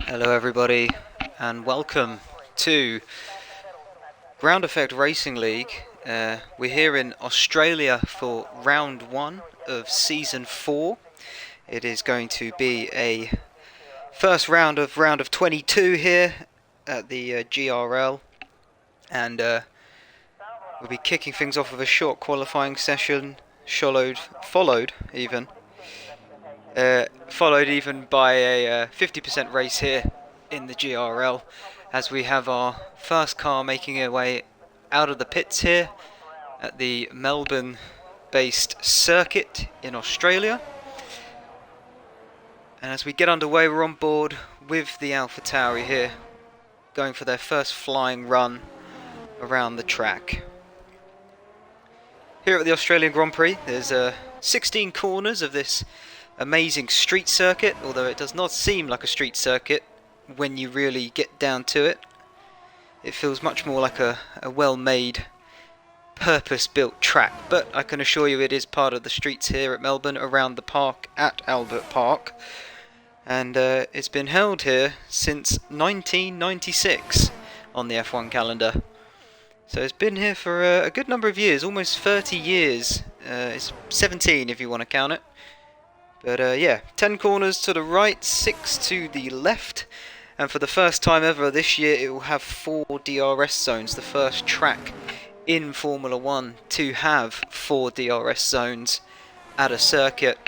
Hello everybody and welcome to Ground Effect Racing League. We're here in Australia for round 1 of season 4. It is going to be a first round of 22 here at the GRL, and we'll be kicking things off with a short qualifying session, followed even by a 50% race here in the GRL, as we have our first car making her way out of the pits here at the Melbourne-based circuit in Australia. And as we get underway, we're on board with the AlphaTauri here, going for their first flying run around the track. Here at the Australian Grand Prix, there's 16 corners of this amazing street circuit, although it does not seem like a street circuit when you really get down to it. It feels much more like a well-made, purpose-built track, but I can assure you it is part of the streets here at Melbourne, around the park at Albert Park, and it's been held here since 1996 on the F1 calendar. So it's been here for a good number of years, almost 30 years. It's 17 if you want to count it. But yeah, 10 corners to the right, 6 to the left, and for the first time ever this year it will have 4 DRS zones, the first track in Formula 1 to have 4 DRS zones at a circuit.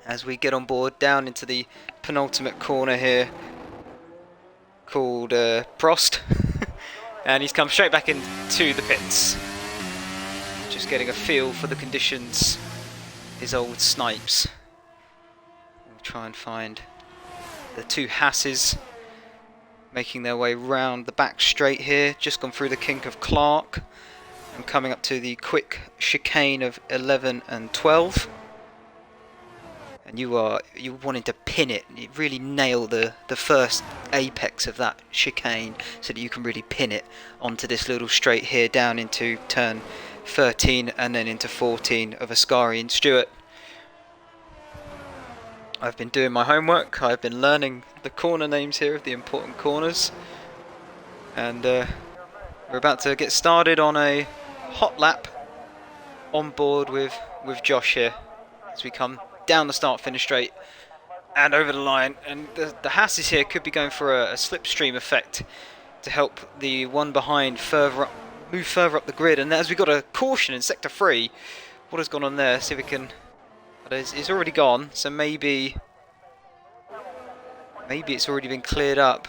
As we get on board down into the penultimate corner here, called Prost, and he's come straight back into the pits. Just getting a feel for the conditions, his old snipes. Try and find the two Hasses making their way round the back straight here, just gone through the kink of Clark and coming up to the quick chicane of 11 and 12. And you're wanting to pin it, you really nail the first apex of that chicane so that you can really pin it onto this little straight here down into turn 13 and then into 14 of Ascari and Stewart. I've been doing my homework, I've been learning the corner names here of the important corners, and we're about to get started on a hot lap on board with Josh here as we come down the start finish straight and over the line. And the Hasses here could be going for a slipstream effect to help the one behind move further up the grid. And as we got a caution in sector 3, what has gone on there? See if we can. It's already gone, so maybe it's already been cleared up.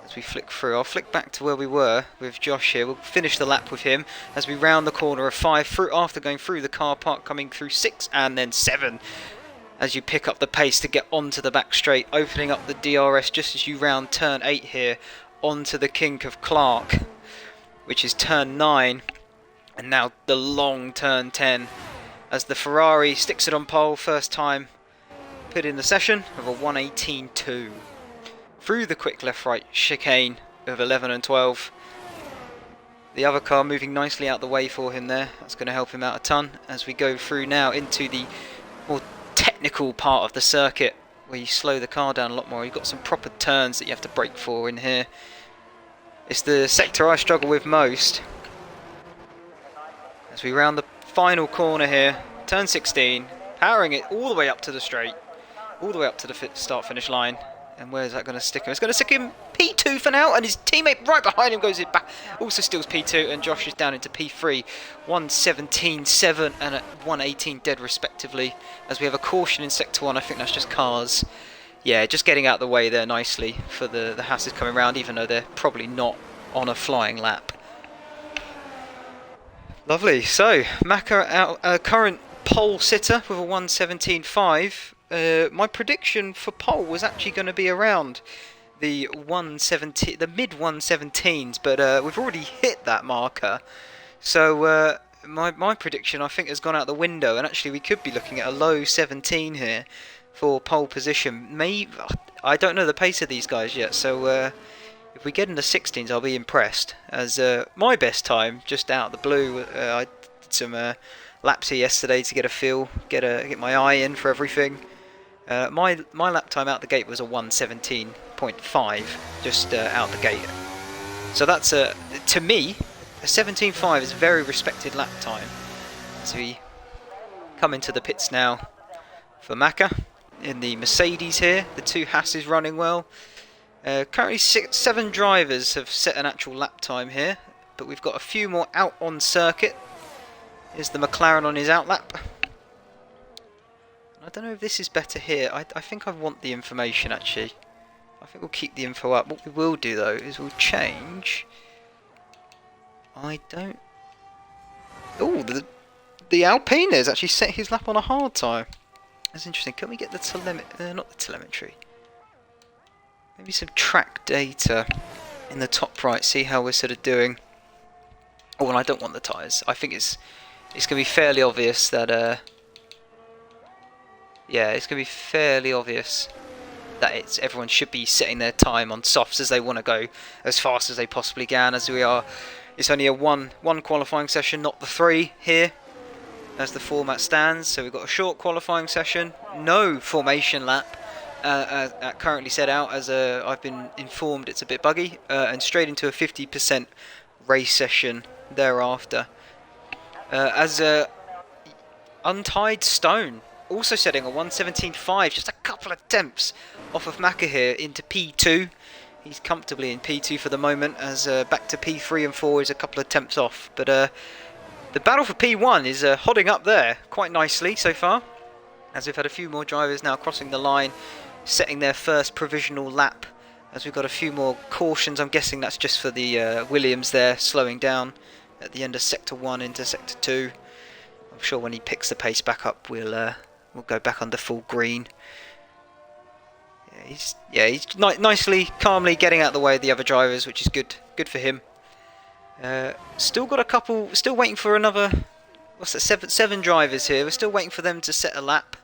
As we flick through, I'll flick back to where we were with Josh here. We'll finish the lap with him as we round the corner of 5 after going through the car park, coming through 6 and then 7. As you pick up the pace to get onto the back straight, opening up the DRS just as you round turn 8 here onto the kink of Clark, which is turn 9, and now the long turn 10. As the Ferrari sticks it on pole, first time put in the session of a 118.2. Through the quick left-right chicane of 11 and 12. The other car moving nicely out the way for him there. That's going to help him out a ton as we go through now into the more technical part of the circuit, where you slow the car down a lot more. You've got some proper turns that you have to brake for in here. It's the sector I struggle with most. As we round the final corner here, turn 16, powering it all the way up to the straight, all the way up to the start finish line. And where is that going to stick him? It's going to stick him P2 for now, and his teammate right behind him goes it back, also steals P2, and Josh is down into P3, 117.7 and 118 dead respectively. As we have a caution in sector 1, I think that's just cars. Yeah, just getting out of the way there nicely for the Hasses coming round, even though they're probably not on a flying lap. Lovely. So Maka, our current pole sitter with a 117.5. My prediction for pole was actually going to be around the mid 117s, but we've already hit that marker. So my prediction, I think, has gone out the window, and actually we could be looking at a low 17 here for pole position. Maybe, I don't know the pace of these guys yet, so if we get in the 16s, I'll be impressed. As my best time, just out of the blue, I did some laps here yesterday to get a feel, get my eye in for everything. My lap time out the gate was a 1:17.5, just out the gate. So that's to me, a 17.5 is a very respected lap time. As we come into the pits now for Maka in the Mercedes here. The two Hasses running well. Currently 7 drivers have set an actual lap time here, but we've got a few more out on circuit. Here's the McLaren on his out lap. I don't know if this is better here. I think I want the information actually. I think we'll keep the info up. What we will do though is we'll change. I don't. Oh, the Alpine has actually set his lap on a hard time. That's interesting. Can we get the not the telemetry? Maybe some track data in the top right. See how we're sort of doing. Oh, and I don't want the tyres. I think it's going to be fairly obvious that. Yeah, it's going to be fairly obvious that everyone should be setting their time on softs as they want to go as fast as they possibly can. As we are, it's only a one qualifying session, not the 3 here, as the format stands. So we've got a short qualifying session, no formation lap, currently set out as I've been informed it's a bit buggy, and straight into a 50% race session thereafter. As Untied Stone also setting a 1:17.5, just a couple of attempts off of Maka here into P2. He's comfortably in P2 for the moment, as back to P3 and 4 is a couple of attempts off. But the battle for P1 is holding up there quite nicely so far, as we've had a few more drivers now crossing the line, setting their first provisional lap, as we've got a few more cautions. I'm guessing that's just for the Williams there, slowing down at the end of Sector 1 into Sector 2. I'm sure when he picks the pace back up, we'll go back under full green. He's nicely, calmly getting out of the way of the other drivers, which is good for him. Still got a couple, still waiting for another, what's that, seven drivers here. We're still waiting for them to set a lap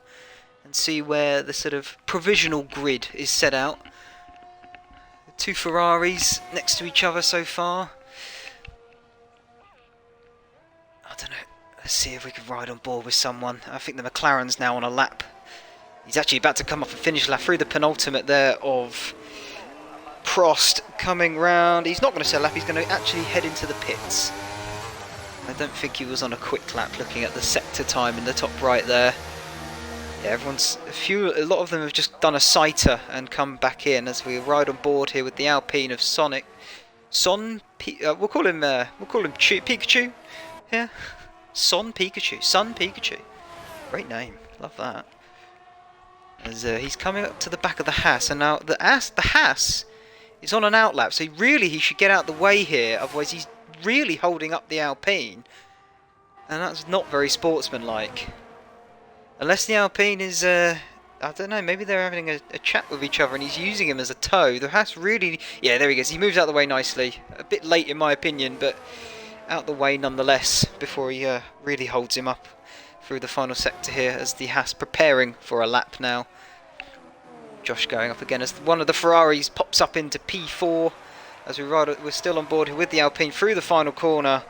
and see where the sort of provisional grid is set out. The 2 Ferraris next to each other so far. I don't know. Let's see if we can ride on board with someone. I think the McLaren's now on a lap. He's actually about to come off a finish lap through the penultimate there of Prost coming round. He's not going to set a lap, he's going to actually head into the pits. I don't think he was on a quick lap, looking at the sector time in the top right there. Yeah, a lot of them have just done a sighter and come back in as we ride on board here with the Alpine of Sonic. We'll call him Pikachu. Yeah. Sun Pikachu. Great name, love that. As he's coming up to the back of the Haas, and now the Haas is on an outlap, so he should get out the way here, otherwise he's really holding up the Alpine, and that's not very sportsmanlike. Unless the Alpine is, I don't know, maybe they're having a chat with each other and he's using him as a tow. The Haas really, yeah, there he goes, he moves out the way nicely. A bit late in my opinion, but out the way nonetheless before he really holds him up through the final sector here, as the Haas preparing for a lap now. Josh going up again as one of the Ferraris pops up into P4 as we're still on board with the Alpine through the final corner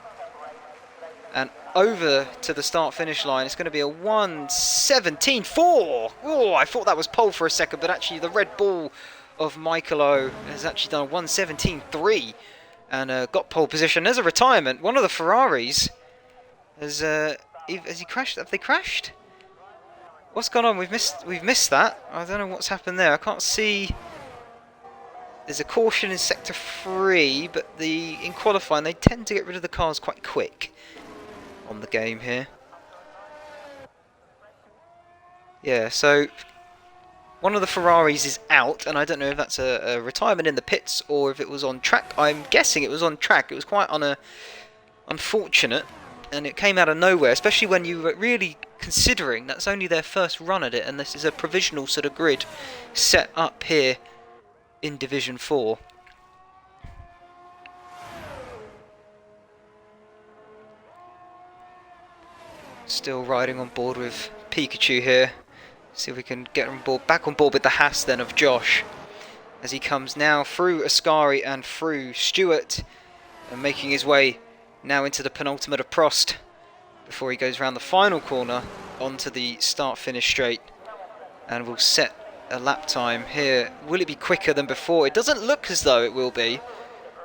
and over to the start finish line. It's going to be a 1:17.4. Oh, I thought that was pole for a second, but actually the Red Bull of Michaelo has actually done a 1:17.3 and got pole position. As a retirement, one of the Ferraris has he crashed? Have they crashed? What's gone on? We've missed that. I don't know what's happened there. I can't see. There's a caution in sector 3, but in qualifying they tend to get rid of the cars quite quick on the game here. Yeah, so one of the Ferraris is out, and I don't know if that's a retirement in the pits or if it was on track. I'm guessing it was on track. It was quite unfortunate. And it came out of nowhere, especially when you were really considering that's only their first run at it, and this is a provisional sort of grid set up here in Division 4. Still riding on board with Pikachu here. See if we can get back on board with the Haas then of Josh, as he comes now through Ascari and through Stewart, and making his way now into the penultimate of Prost before he goes around the final corner onto the start-finish straight. And we'll set a lap time here. Will it be quicker than before? It doesn't look as though it will be.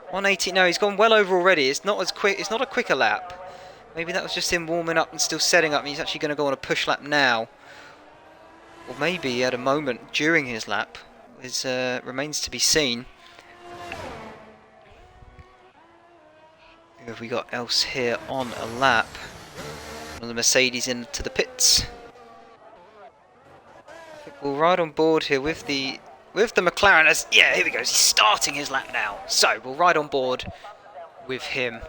180. No, he's gone well over already. It's not as quick. It's not a quicker lap. Maybe that was just him warming up and still setting up. And he's actually going to go on a push lap now. Or maybe he had a moment during his lap. It remains to be seen. Who have we got else here on a lap? One of the Mercedes into the pits. I think we'll ride on board here with the McLaren as... Yeah, here we go. He's starting his lap now. So, we'll ride on board with him.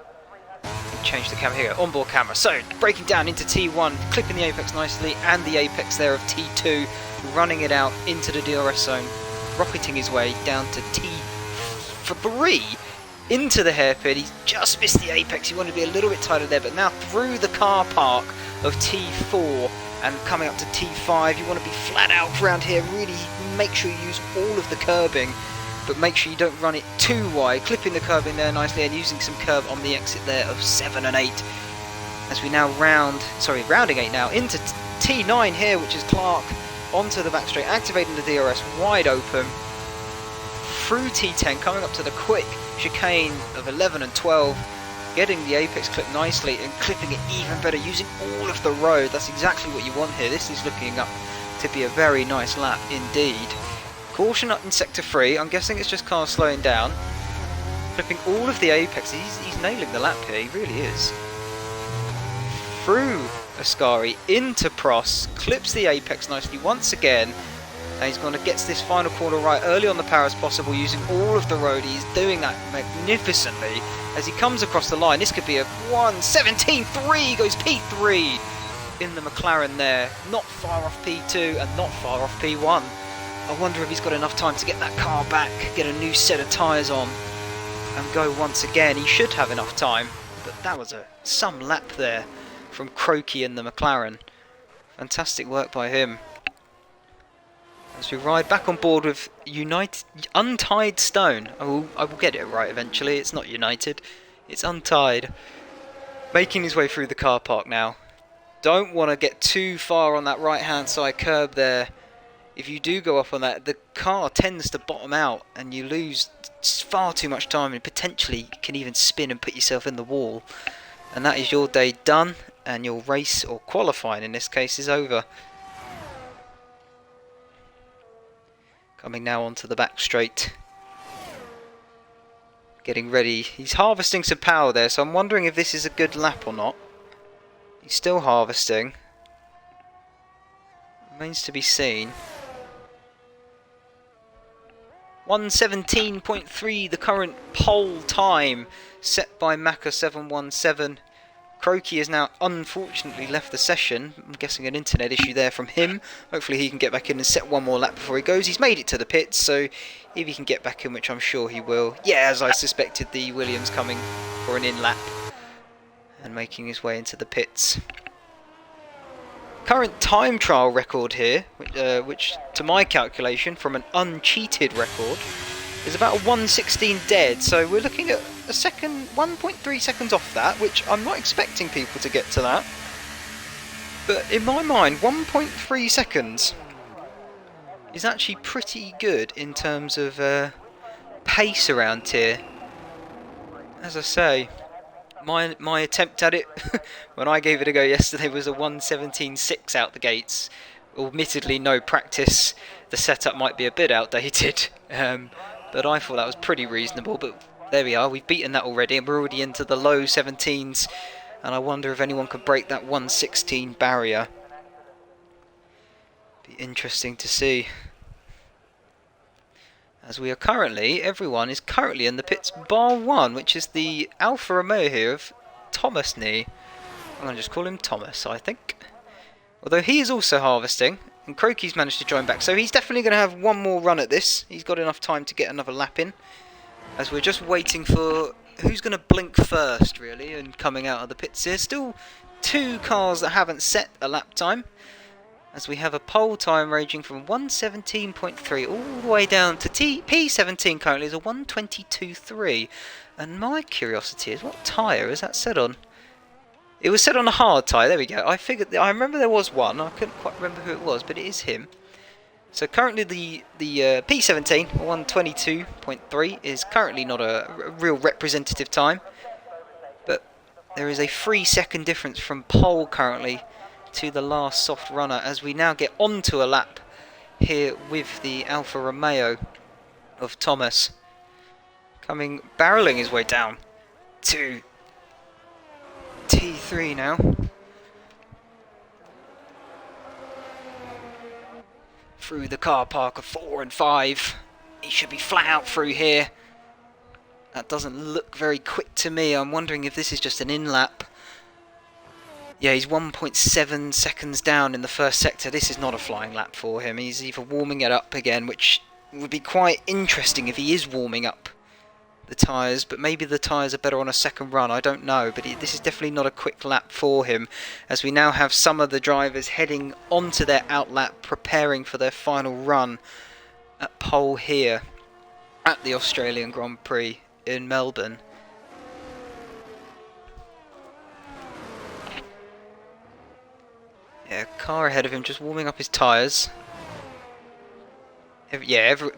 Change the camera here. Onboard camera. So, breaking down into T1, clipping the apex nicely, and the apex there of T2, running it out into the DRS zone, rocketing his way down to T3, into the hairpin. He's just missed the apex. He wanted to be a little bit tighter there, but now through the car park of T4 and coming up to T5. You want to be flat out around here. Really make sure you use all of the curbing, but make sure you don't run it too wide. Clipping the curb in there nicely and using some curb on the exit there of 7 and 8. As we now rounding 8 now into T9 here, which is Clark, onto the back straight, activating the DRS wide open. Through T10, coming up to the quick chicane of 11 and 12, getting the apex clip nicely and clipping it even better, using all of the road. That's exactly what you want here. This is looking up to be a very nice lap indeed. Caution up in sector 3, I'm guessing it's just cars slowing down. Clipping all of the apex, he's nailing the lap here, he really is. Through Ascari, into Prost, clips the apex nicely once again. And he's going to get this final corner right early on the power as possible, using all of the road. He's doing that magnificently as he comes across the line. This could be a 1:17.3, goes P3 in the McLaren there. Not far off P2 and not far off P1. I wonder if he's got enough time to get that car back, get a new set of tyres on and go once again. He should have enough time, but that was some lap there from Croaky in the McLaren. Fantastic work by him. As we ride back on board with Untied Stone. I will get it right eventually. It's not United, it's Untied. Making his way through the car park now. Don't want to get too far on that right hand side curb there. If you do go up on that, the car tends to bottom out and you lose far too much time and potentially can even spin and put yourself in the wall. And that is your day done, and your race, or qualifying in this case, is over. Coming now onto the back straight. Getting ready. He's harvesting some power there, so I'm wondering if this is a good lap or not. He's still harvesting. Remains to be seen. 1:17.3, the current pole time set by Maka717. Croaky has now unfortunately left the session. I'm guessing an internet issue there from him. Hopefully he can get back in and set one more lap before he goes. He's made it to the pits, so if he can get back in, which I'm sure he will. Yeah, as I suspected, the Williams coming for an in lap and making his way into the pits. Current time trial record here, which to my calculation from an uncheated record, is about a 1:16 dead, so we're looking at a second, 1.3 seconds off that, which I'm not expecting people to get to that. But in my mind, 1.3 seconds is actually pretty good in terms of pace around here. As I say, my attempt at it when I gave it a go yesterday was a 1:17.6 out the gates. Admittedly, no practice. The setup might be a bit outdated, but I thought that was pretty reasonable. But there we are, we've beaten that already, and we're already into the low 17s. And I wonder if anyone could break that 1:16 barrier. Be interesting to see. As we are currently, everyone is currently in the pits bar one, which is the Alfa Romeo here of Thomas Nee. I'm going to just call him Thomas, I think. Although he is also harvesting, and Croaky's managed to join back, so he's definitely going to have one more run at this. He's got enough time to get another lap in. As we're just waiting for who's going to blink first, really, and coming out of the pits here. Still two cars that haven't set a lap time, as we have a pole time ranging from 1:17.3 all the way down to P17 currently is a 1:22.3. And my curiosity is, what tyre is that set on? It was set on a hard tyre, there we go. I remember there was one, I couldn't quite remember who it was, but it is him. So currently the P17 122.3 is currently not a real representative time, but there is a 3-second difference from pole currently to the last soft runner as we now get onto a lap here with the Alfa Romeo of Thomas barreling his way down to T3 now. Through the car park of 4 and 5. He should be flat out through here. That doesn't look very quick to me. I'm wondering if this is just an in-lap. Yeah, he's 1.7 seconds down in the first sector. This is not a flying lap for him. He's either warming it up again, which would be quite interesting if he is warming up the tyres, but maybe the tyres are better on a second run, I don't know, but this is definitely not a quick lap for him, as we now have some of the drivers heading onto their outlap, preparing for their final run at pole here at the Australian Grand Prix in Melbourne. Yeah, car ahead of him just warming up his tyres.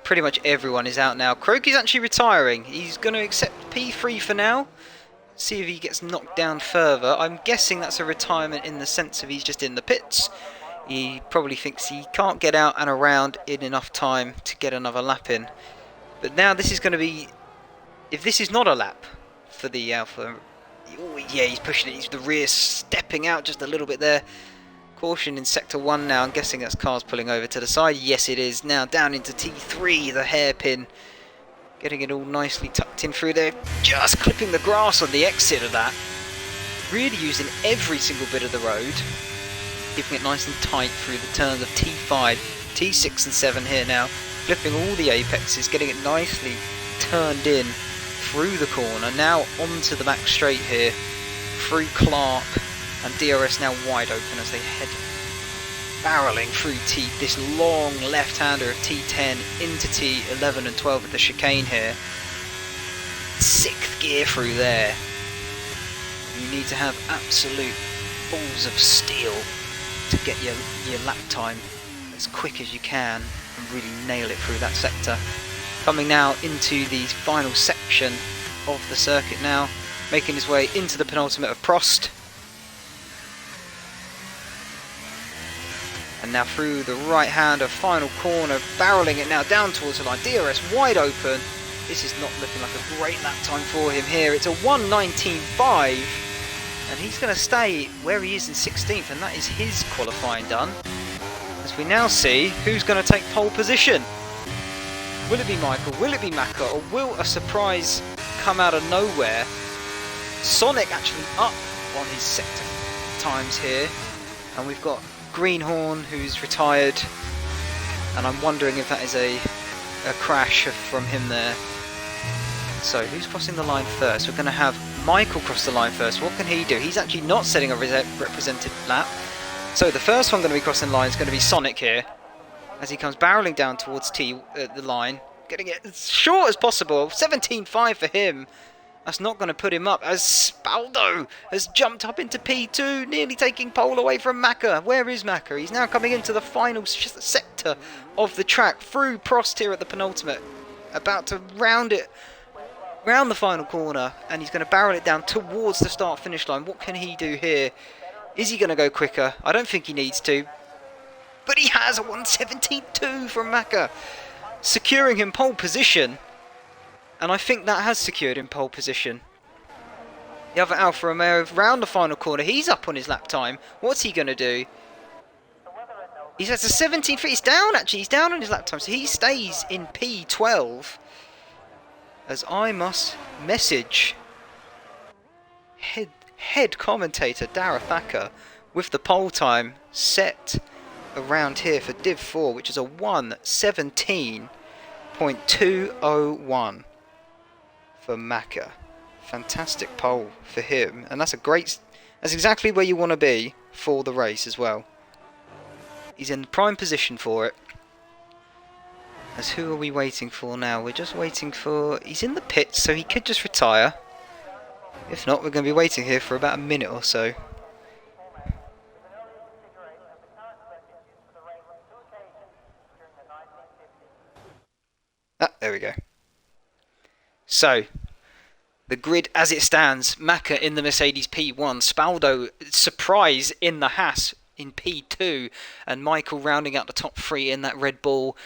Pretty much everyone is out now. Croaky's actually retiring. He's going to accept P3 for now. See if he gets knocked down further. I'm guessing that's a retirement in the sense of he's just in the pits. He probably thinks he can't get out and around in enough time to get another lap in. But now this is going to be... If this is not a lap for the Alfa... Oh, yeah, he's pushing it. He's the rear stepping out just a little bit there. Caution in sector 1 now. I'm guessing that's cars pulling over to the side. Yes, it is. Now down into T3, the hairpin. Getting it all nicely tucked in through there. Just clipping the grass on the exit of that. Really using every single bit of the road. Keeping it nice and tight through the turns of T5, T6 and 7 here now. Flipping all the apexes. Getting it nicely turned in through the corner. Now onto the back straight here. Through Clark. And DRS now wide open as they head barreling through this long left-hander of T10 into T11 and 12 at the chicane here. 6th gear through there. You need to have absolute balls of steel to get your lap time as quick as you can and really nail it through that sector. Coming now into the final section of the circuit now, making his way into the penultimate of Prost. And now through the right-hander, final corner, barreling it now down towards the line. DRS wide open. This is not looking like a great lap time for him here. It's a 1:19.5, and he's going to stay where he is in 16th, and that is his qualifying done. As we now see who's going to take pole position. Will it be Michael? Will it be Maka? Or will a surprise come out of nowhere? Sonic actually up on his sector times here, and we've got Greenhorn, who's retired, and I'm wondering if that is a crash from him there. So who's crossing the line first? We're going to have Michael cross the line first. What can he do? He's actually not setting a represented lap. So the first one going to be crossing the line is going to be Sonic here, as he comes barreling down towards the line, getting it as short as possible. 17.5 for him. That's not going to put him up, as Spaldo has jumped up into P2, nearly taking pole away from Maka. Where is Maka? He's now coming into the final sector of the track, through Prost here at the penultimate. About to round the final corner, and he's going to barrel it down towards the start-finish line. What can he do here? Is he going to go quicker? I don't think he needs to. But he has a 1:17.2 from Maka, securing him pole position. And I think that has secured him pole position. The other Alfa Romeo round the final corner. He's up on his lap time. What's he going to do? He's at a 17th. He's down actually. He's down on his lap time. So he stays in P12. As I must message head commentator Dara Thacker with the pole time set around here for Div 4, which is a 1:17.201. For Maka. Fantastic pole for him, and that's exactly where you want to be for the race as well. He's in prime position for it. As who are we waiting for now? We're just waiting for... He's in the pits, so he could just retire. If not, we're going to be waiting here for about a minute or so. There we go. So, the grid as it stands, Maka in the Mercedes P1, Spaldo surprise in the Haas in P2, and Michael rounding out the top three in that Red Bull.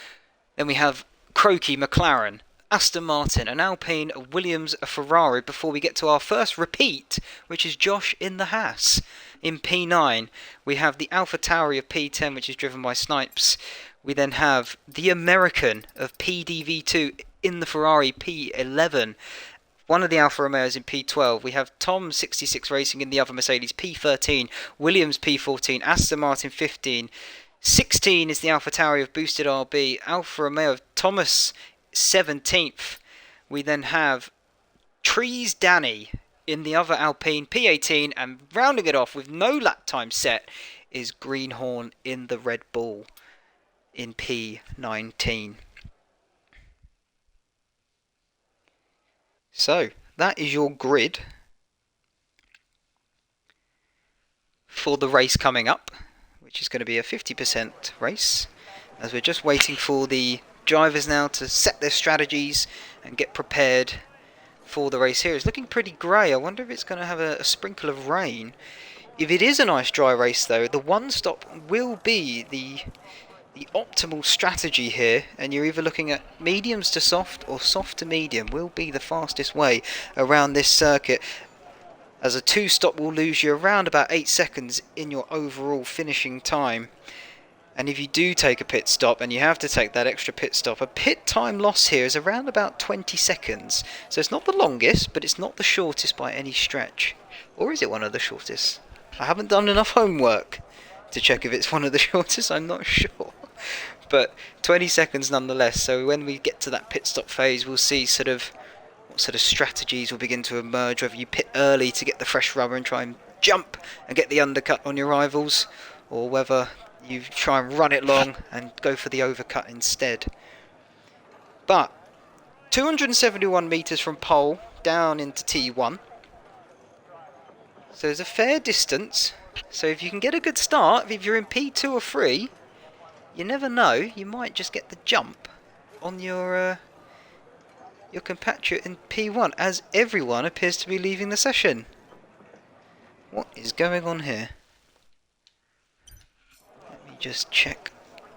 Then we have Croaky, McLaren, Aston Martin, an Alpine, a Williams, a Ferrari, before we get to our first repeat, which is Josh in the Haas. In P9, we have the AlphaTauri of P10, which is driven by Snipes. We then have the American of PDV2 in the Ferrari P11. One of the Alfa Romeos in P12. We have Tom 66 Racing in the other Mercedes P13. Williams P14. Aston Martin 15. 16 is the AlphaTauri of Boosted RB. Alfa Romeo of Thomas 17th. We then have Trees Danny in the other Alpine P18. And rounding it off with no lap time set is Greenhorn in the Red Bull in P19. So, that is your grid for the race coming up, which is going to be a 50% race, as we're just waiting for the drivers now to set their strategies and get prepared for the race here. It's looking pretty grey. I wonder if it's going to have a sprinkle of rain. If it is a nice dry race though, the one stop will be the optimal strategy here, and you're either looking at mediums to soft or soft to medium will be the fastest way around this circuit, as a two stop will lose you around about 8 seconds in your overall finishing time. And if you do take a pit stop, and you have to take that extra pit stop, a pit time loss here is around about 20 seconds. So it's not the longest, but it's not the shortest by any stretch. Or is it one of the shortest? I haven't done enough homework to check if it's one of the shortest, I'm not sure. But 20 seconds nonetheless, so when we get to that pit stop phase, we'll see what sort of strategies will begin to emerge, whether you pit early to get the fresh rubber and try and jump and get the undercut on your rivals, or whether you try and run it long and go for the overcut instead. But 271 metres from pole down into T1, so there's a fair distance. So if you can get a good start, if you're in P2 or 3, you never know, you might just get the jump on your compatriot in P1, as everyone appears to be leaving the session. What is going on here? Let me just check,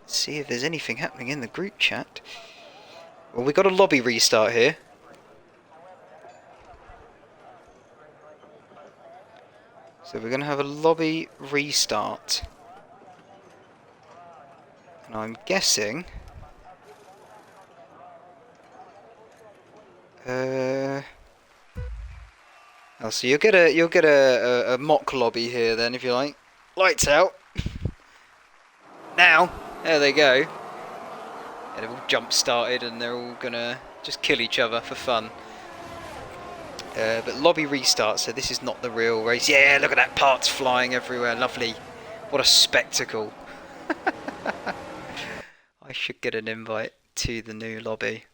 see if there's anything happening in the group chat. Well, we've got a lobby restart here. So we're going to have a lobby restart. And I'm guessing oh, so you'll get a mock lobby here then, if you like. Lights out. Now, there they go. Yeah, they've all jump started and they're all gonna just kill each other for fun. But lobby restart, so this is not the real race. Yeah, look at that, parts flying everywhere, lovely. What a spectacle. I should get an invite to the new lobby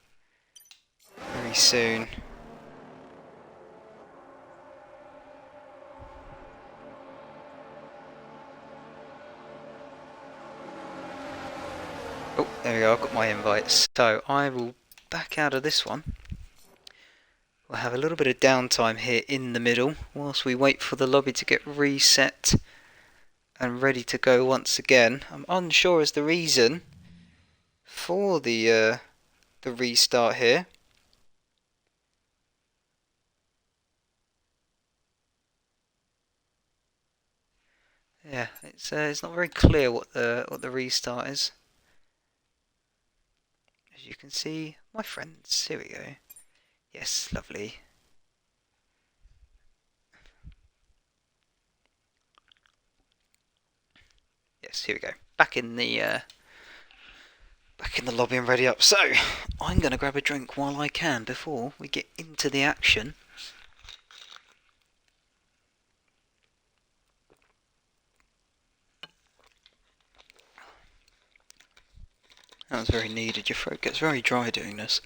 very soon. Oh, there we go, I've got my invites. So I will back out of this one. We'll have a little bit of downtime here in the middle whilst we wait for the lobby to get reset and ready to go once again. I'm unsure as the reason for the restart here. Yeah, it's not very clear what the restart is. As you can see, my friends, here we go. Yes, lovely. Yes, here we go. Back in the lobby and ready up. So, I'm going to grab a drink while I can before we get into the action. That was very needed. Your throat gets very dry doing this.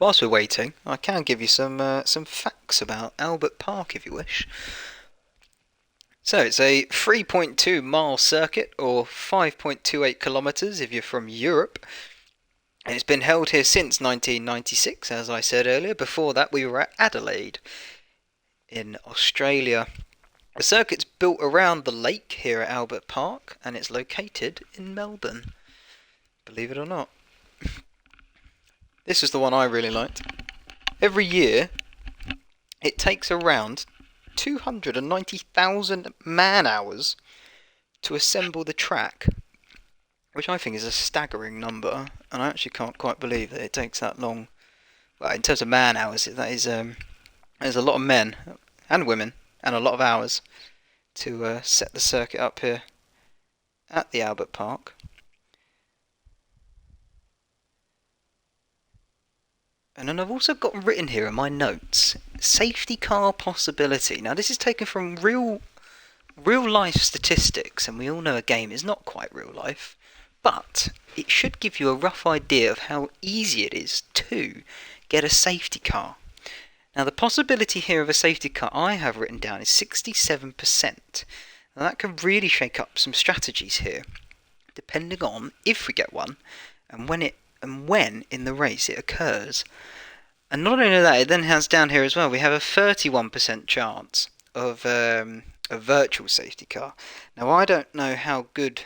Whilst we're waiting, I can give you some facts about Albert Park if you wish. So it's a 3.2 mile circuit, or 5.28 kilometres if you're from Europe. And it's been held here since 1996, as I said earlier. Before that we were at Adelaide in Australia. The circuit's built around the lake here at Albert Park, and it's located in Melbourne, believe it or not. This is the one I really liked. Every year it takes around 290,000 man-hours to assemble the track, which I think is a staggering number, and I actually can't quite believe that it takes that long. Well, in terms of man-hours, that is there's a lot of men and women and a lot of hours to set the circuit up here at the Albert Park. And then I've also got written here in my notes, safety car possibility. Now this is taken from real life statistics, and we all know a game is not quite real life, but it should give you a rough idea of how easy it is to get a safety car. Now the possibility here of a safety car I have written down is 67%. Now that could really shake up some strategies here, depending on if we get one and when in the race it occurs. And not only that, it then has down here as well, we have a 31% chance of a virtual safety car. Now I don't know how good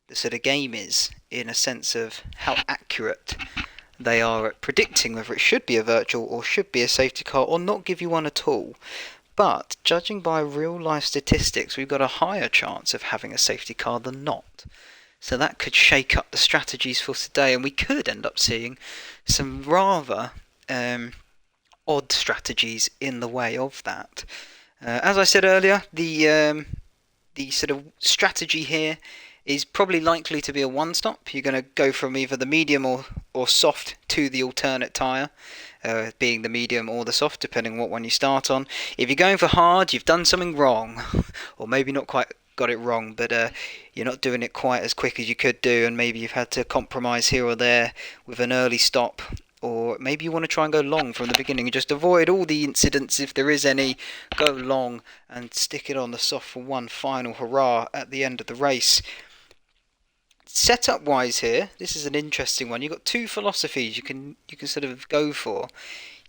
the sort of game is in a sense of how accurate they are at predicting whether it should be a virtual or should be a safety car or not give you one at all. But judging by real life statistics, we've got a higher chance of having a safety car than not. So that could shake up the strategies for today, and we could end up seeing some rather odd strategies in the way of that. As I said earlier, the sort of strategy here is probably likely to be a one-stop. You're going to go from either the medium or soft to the alternate tyre, being the medium or the soft, depending on what one you start on. If you're going for hard, you've done something wrong, or maybe not quite got it wrong, but you're not doing it quite as quick as you could do, and maybe you've had to compromise here or there with an early stop, or maybe you want to try and go long from the beginning and just avoid all the incidents if there is any. Go long and stick it on the soft for one final hurrah at the end of the race. Setup wise here, this is an interesting one. You've got two philosophies you can sort of go for.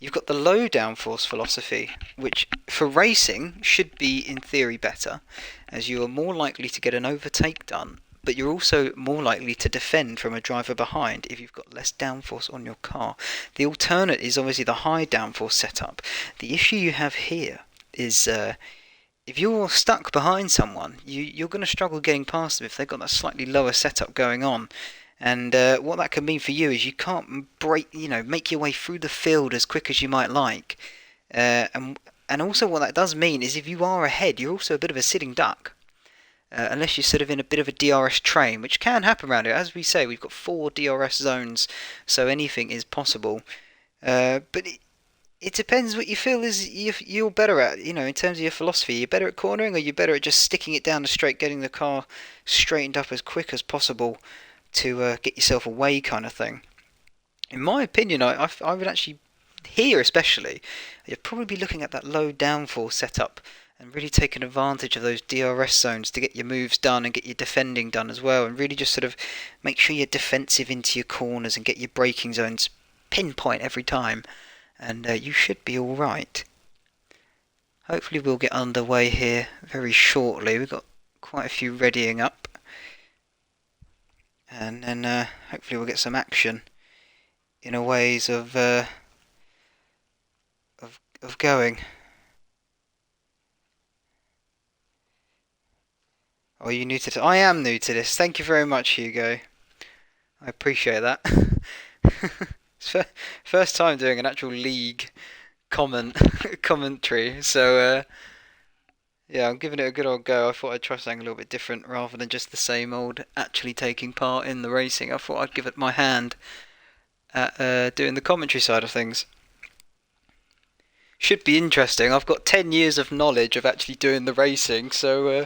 You've got the low downforce philosophy, which for racing should be in theory better, as you are more likely to get an overtake done, but you're also more likely to defend from a driver behind if you've got less downforce on your car. The alternate is obviously the high downforce setup. The issue you have here is if you're stuck behind someone, you're going to struggle getting past them if they've got that slightly lower setup going on. And what that can mean for you is you can't make your way through the field as quick as you might like. And also what that does mean is if you are ahead, you're also a bit of a sitting duck. Unless you're sort of in a bit of a DRS train, which can happen around here. As we say, we've got 4 DRS zones, so anything is possible. But it depends what you feel is you're better at, in terms of your philosophy. You're better at cornering, or you're better at just sticking it down the straight, getting the car straightened up as quick as possible to get yourself away kind of thing. In my opinion, I would actually, here especially, you'd probably be looking at that low downforce setup and really taking advantage of those DRS zones to get your moves done and get your defending done as well, and really just sort of make sure you're defensive into your corners and get your braking zones pinpoint every time, and you should be alright. Hopefully we'll get underway here very shortly. We've got quite a few readying up. And then hopefully we'll get some action in a ways of going. Oh, are you new to this? I am new to this. Thank you very much, Hugo. I appreciate that. It's first time doing an actual league commentary, so yeah, I'm giving it a good old go. I thought I'd try something a little bit different rather than just the same old actually taking part in the racing. I thought I'd give it my hand at doing the commentary side of things. Should be interesting. I've got 10 years of knowledge of actually doing the racing, so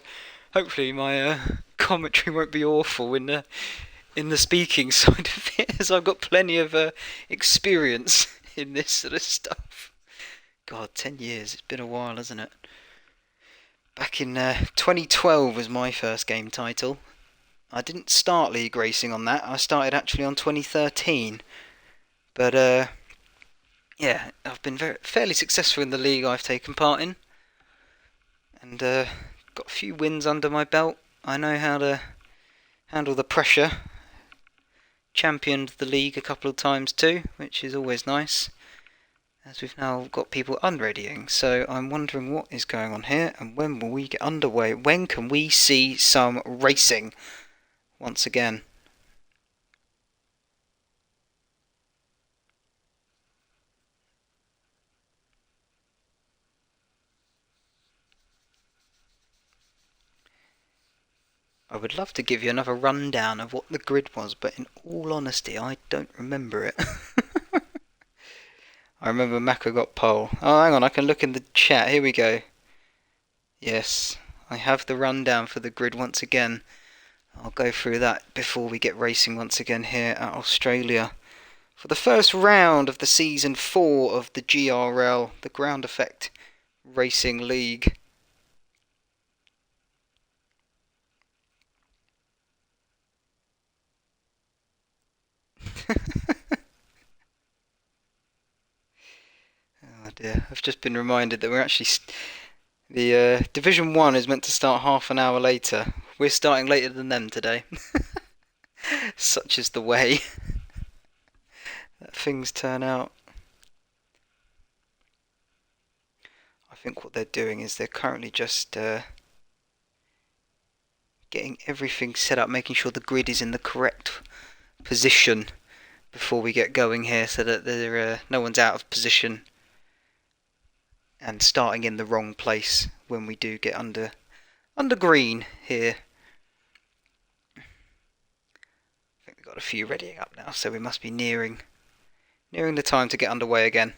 hopefully my commentary won't be awful in the speaking side of it, as I've got plenty of experience in this sort of stuff. God, 10 years. It's been a while, hasn't it? Back in 2012 was my first game title. I didn't start league racing on that. I started actually on 2013. But yeah, I've been fairly successful in the league I've taken part in, and got a few wins under my belt. I know how to handle the pressure. Championed the league a couple of times too, which is always nice, as we've now got people unreadying. So I'm wondering what is going on here, and when will we get underway? When can we see some racing once again? I would love to give you another rundown of what the grid was, but in all honesty, I don't remember it. I remember Mako got pole. Oh, hang on, I can look in the chat. Here we go. Yes, I have the rundown for the grid once again. I'll go through that before we get racing once again here at Australia. For the first round of the Season 4 of the GRL, the Ground Effect Racing League. Oh dear, I've just been reminded that we're actually... the Division 1 is meant to start half an hour later. We're starting later than them today. Such is the way that things turn out. I think what they're doing is they're currently just getting everything set up, making sure the grid is in the correct position before we get going here, so that no one's out of position and starting in the wrong place when we do get under green here. I think we've got a few readying up now, so we must be nearing the time to get underway again.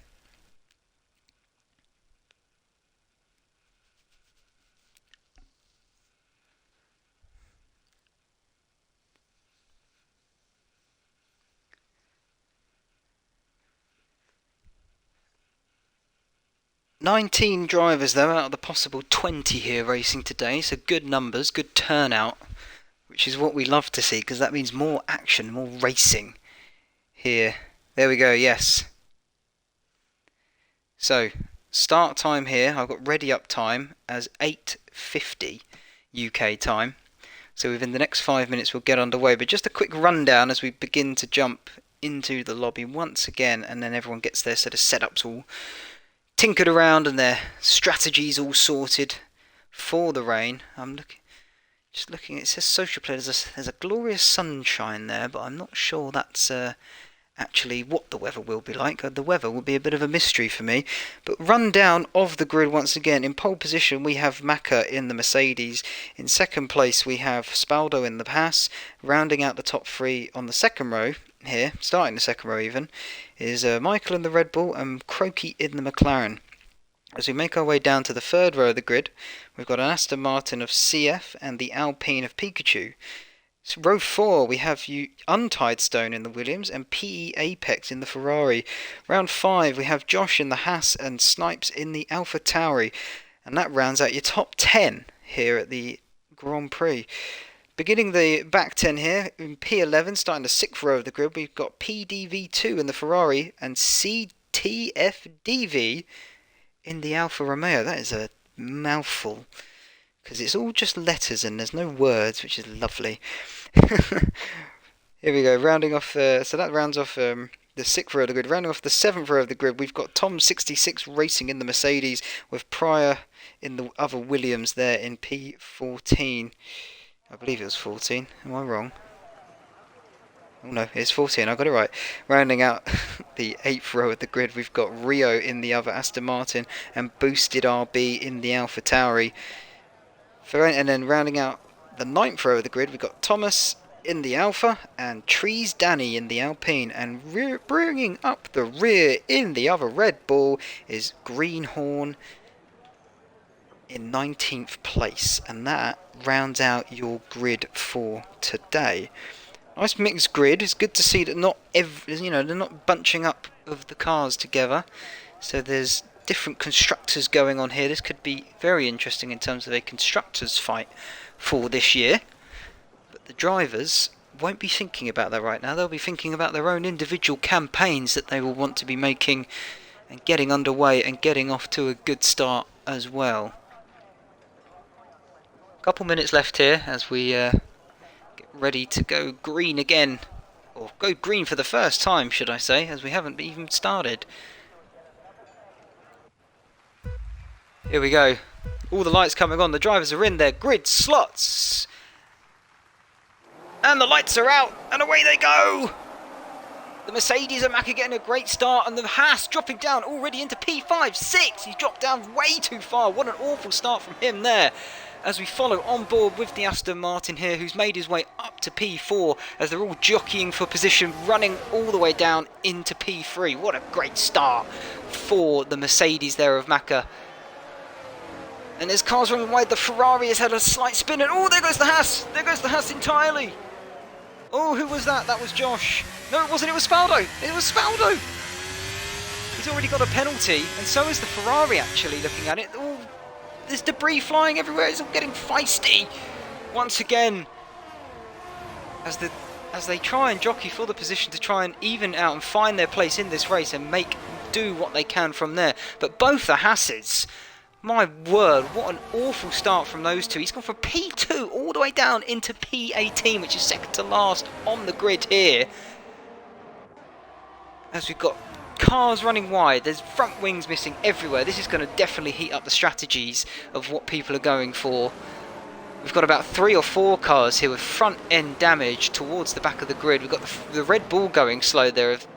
"19 drivers though out of the possible 20 here racing today, so good numbers, good turnout, which is what we love to see, because that means more action, more racing here. There we go, yes. So, start time here, I've got ready up time as 8:50 UK time. So within the next 5 minutes we'll get underway, but just a quick rundown as we begin to jump into the lobby once again, and then everyone gets their sort of setups all tinkered around and their strategies all sorted for the rain. I'm just looking, it says social play, there's a glorious sunshine there, but I'm not sure that's actually what the weather will be like. The weather will be a bit of a mystery for me. But rundown of the grid once again. In pole position we have Maka in the Mercedes. In second place we have Spaldo in the Haas. Rounding out the top three on the second row here, starting the second row even, is Michael in the Red Bull and Croaky in the McLaren. As we make our way down to the third row of the grid, we've got an Aston Martin of CF and the Alpine of Pikachu. So row 4, we have Untied Stone in the Williams and PE Apex in the Ferrari. Round 5, we have Josh in the Haas and Snipes in the Alpha Tauri. And that rounds out your top 10 here at the Grand Prix. Beginning the back 10 here, in P11, starting the 6th row of the grid, we've got PDV2 in the Ferrari and CTFDV in the Alfa Romeo. That is a mouthful, because it's all just letters and there's no words, which is lovely. Here we go, rounding off, so that rounds off the 6th row of the grid. Rounding off the 7th row of the grid, we've got Tom66 racing in the Mercedes, with Pryor in the other Williams there in P14. I believe it was 14, am I wrong? Oh no, it's 14, I got it right. Rounding out the 8th row of the grid, we've got Rio in the other Aston Martin and Boosted RB in the Alpha Tauri. And then rounding out the 9th row of the grid, we've got Thomas in the Alpha and Trees Danny in the Alpine. And bringing up the rear in the other Red Bull is Greenhorn in 19th place. And that rounds out your grid for today. Nice mixed grid. It's good to see that they're not bunching up of the cars together. So there's different constructors going on here. This could be very interesting in terms of a constructors fight for this year. But the drivers won't be thinking about that right now. They'll be thinking about their own individual campaigns that they will want to be making and getting underway and getting off to a good start as well. Couple minutes left here as we get ready to go green again, or go green for the first time, should I say, as we haven't even started. Here we go. All the lights coming on. The drivers are in their grid slots. And the lights are out. And away they go. The Mercedes and Mack are getting a great start. And the Haas dropping down already into P5, 6. He's dropped down way too far. What an awful start from him there. As we follow on board with the Aston Martin here, who's made his way up to P4 as they're all jockeying for position, running all the way down into P3. What a great start for the Mercedes there of Macca. And there's cars running wide. The Ferrari has had a slight spin, and oh, there goes the Haas. There goes the Haas entirely. Oh, who was that? That was Josh. No, it wasn't. It was Spaldo. It was Spaldo. He's already got a penalty, and so is the Ferrari, actually, looking at it. Oh, there's debris flying everywhere. It's all getting feisty once again as they try and jockey for the position to try and even out and find their place in this race and do what they can from there. But both the Haases, my word, what an awful start from those two. He's gone from P2 all the way down into P18, which is second to last on the grid here. As we've got cars running wide, there's front wings missing everywhere. This is going to definitely heat up the strategies of what people are going for. We've got about 3 or 4 cars here with front end damage towards the back of the grid. We've got the Red Bull going slow there of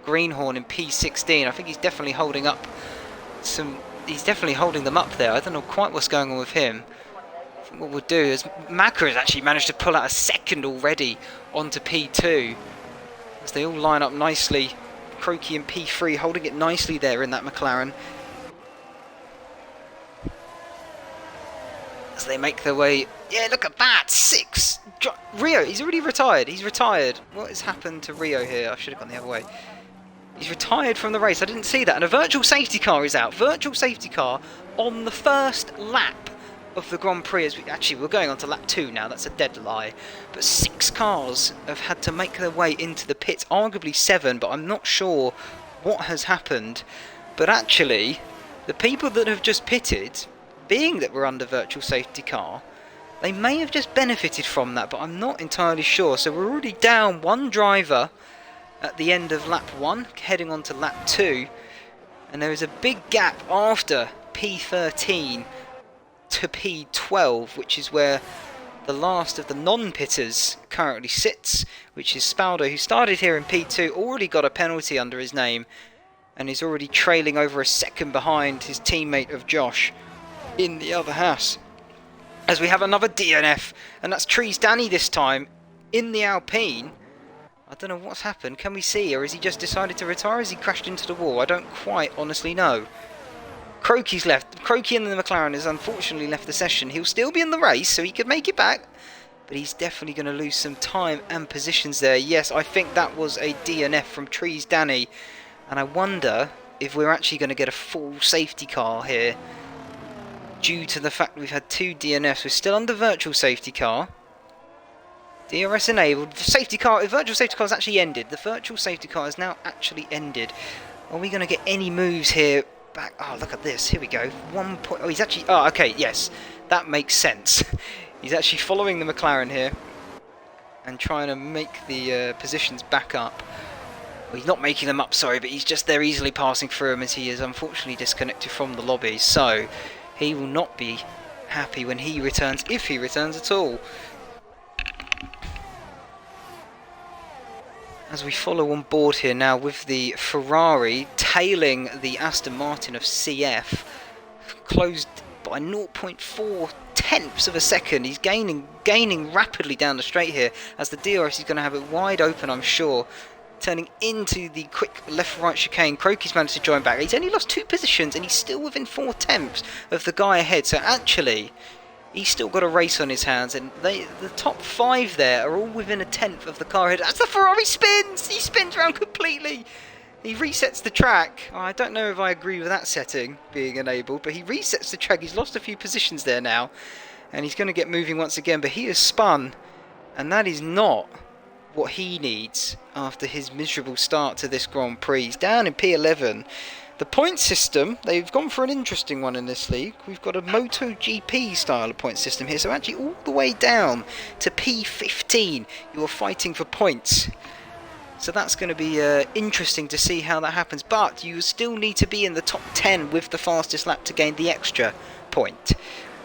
Greenhorn in P16. I think he's definitely holding up some... He's definitely holding them up there. I don't know quite what's going on with him. I think what we'll do is Macca has actually managed to pull out a second already onto P2 as they all line up nicely. Croaky in P3 holding it nicely there in that McLaren as they make their way. Yeah, look at that, 6. Rio, he's already retired. He's retired. What has happened to Rio here? I should have gone the other way. He's retired from the race. I didn't see that. And a virtual safety car is out. Virtual safety car on the first lap of the Grand Prix. We're going on to lap 2 now. That's a dead lie. But 6 cars have had to make their way into the pits. Arguably 7, but I'm not sure what has happened. But actually, the people that have just pitted, being that we're under virtual safety car, they may have just benefited from that, but I'm not entirely sure. So we're already down 1 driver at the end of lap 1, heading on to lap 2, and there is a big gap after P13 to P12, which is where the last of the non-pitters currently sits, which is Spaldo, who started here in P2, already got a penalty under his name, and is already trailing over a second behind his teammate of Josh in the other Haas. As we have another DNF, and that's Trees Danny this time in the Alpine. I don't know what's happened. Can we see? Or has he just decided to retire? Has he crashed into the wall? I don't quite honestly know. Croaky's left. Croaky in the McLaren has unfortunately left the session. He'll still be in the race, so he could make it back. But he's definitely going to lose some time and positions there. Yes, I think that was a DNF from Trees Danny. And I wonder if we're actually going to get a full safety car here, due to the fact we've had 2 DNFs. We're still under virtual safety car. DRS enabled. Safety car, virtual safety car has actually ended. The virtual safety car has now actually ended. Are we going to get any moves here back? Oh, look at this. Here we go. 1 point. Oh, he's actually... Oh, okay, yes. That makes sense. He's actually following the McLaren here and trying to make the positions back up. Well, he's not making them up, sorry, but he's just there easily passing through them as he is unfortunately disconnected from the lobby. So he will not be happy when he returns, if he returns at all. As we follow on board here now with the Ferrari tailing the Aston Martin of CF, closed by 0.4 tenths of a second. He's gaining rapidly down the straight here, as the DRS is going to have it wide open, I'm sure. Turning into the quick left-right chicane. Croaky's managed to join back. He's only lost 2 positions and he's still within 4 tenths of the guy ahead. So actually, he's still got a race on his hands, and the top 5 there are all within a tenth of the car ahead. As the Ferrari spins! He spins around completely! He resets the track. Oh, I don't know if I agree with that setting being enabled, but he resets the track. He's lost a few positions there now, and he's going to get moving once again, but he has spun, and that is not what he needs after his miserable start to this Grand Prix. He's down in P11. The point system, they've gone for an interesting one in this league. We've got a MotoGP style of point system here, so actually all the way down to P15 you are fighting for points. So that's going to be interesting to see how that happens, but you still need to be in the top 10 with the fastest lap to gain the extra point.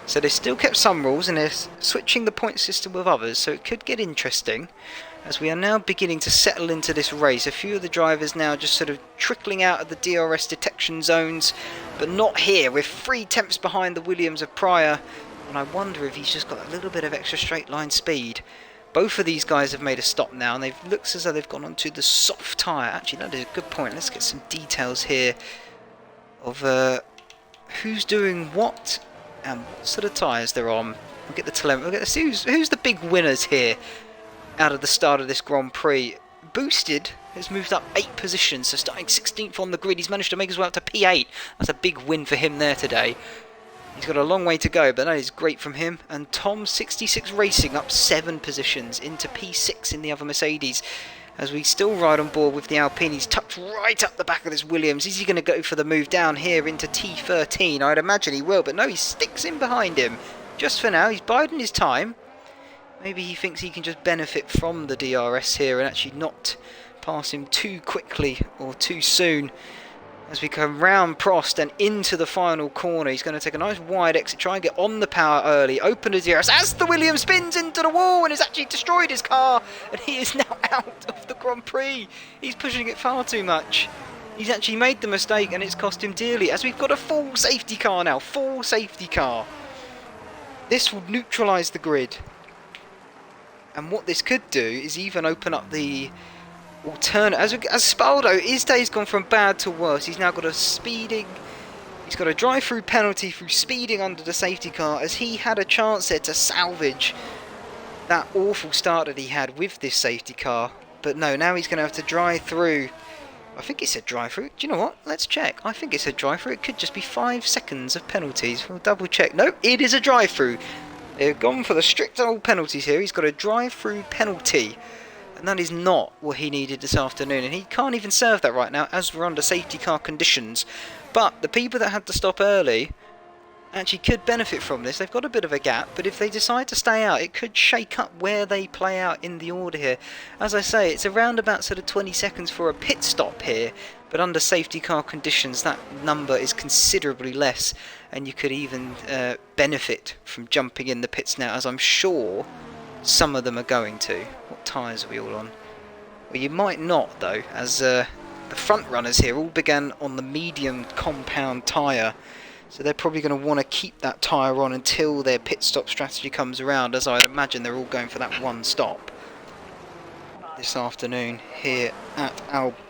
So they still kept some rules and they're switching the point system with others, so it could get interesting as we are now beginning to settle into this race. A few of the drivers now just sort of trickling out of the DRS detection zones, but not here. We're 3 tenths behind the Williams of Pryor, and I wonder if he's just got a little bit of extra straight line speed. Both of these guys have made a stop now, and it looks as though they've gone onto the soft tyre. Actually, that is a good point. Let's get some details here of who's doing what and what sort of tyres they're on. We'll get the telemetry. We'll get to see who's the big winners here out of the start of this Grand Prix. Boosted has moved up 8 positions, so starting 16th on the grid. He's managed to make his way up to P8. That's a big win for him there today. He's got a long way to go, but that is great from him. And Tom 66 Racing up 7 positions into P6 in the other Mercedes. As we still ride on board with the Alpine. He's tucked right up the back of this Williams. Is he going to go for the move down here into T13? I'd imagine he will, but no, he sticks in behind him. Just for now, he's biding his time. Maybe he thinks he can just benefit from the DRS here and actually not pass him too quickly or too soon. As we come round Prost and into the final corner, he's going to take a nice wide exit, try and get on the power early, open the DRS as the Williams spins into the wall and has actually destroyed his car, and he is now out of the Grand Prix. He's pushing it far too much. He's actually made the mistake and it's cost him dearly, as we've got a full safety car now, full safety car. This will neutralise the grid. And what this could do is even open up the alternate. As Spaldo, his day's gone from bad to worse. He's now got he's got a drive-through penalty through speeding under the safety car, as he had a chance there to salvage that awful start that he had with this safety car. But no, now he's going to have to drive through. I think it said drive-through. Do you know what? Let's check. I think it said drive-through. It could just be 5 seconds of penalties. We'll double check. No, it is a drive-through. They've gone for the strict old penalties here. He's got a drive-through penalty. And that is not what he needed this afternoon. And he can't even serve that right now, as we're under safety car conditions. But the people that had to stop early actually could benefit from this. They've got a bit of a gap, but if they decide to stay out, it could shake up where they play out in the order here. As I say, it's around about sort of 20 seconds for a pit stop here, but under safety car conditions that number is considerably less, and you could even benefit from jumping in the pits now, as I'm sure some of them are going to. What tyres are we all on? Well, you might not though, as the front runners here all began on the medium compound tyre. So they're probably going to want to keep that tyre on until their pit stop strategy comes around, as I'd imagine they're all going for that one stop this afternoon here at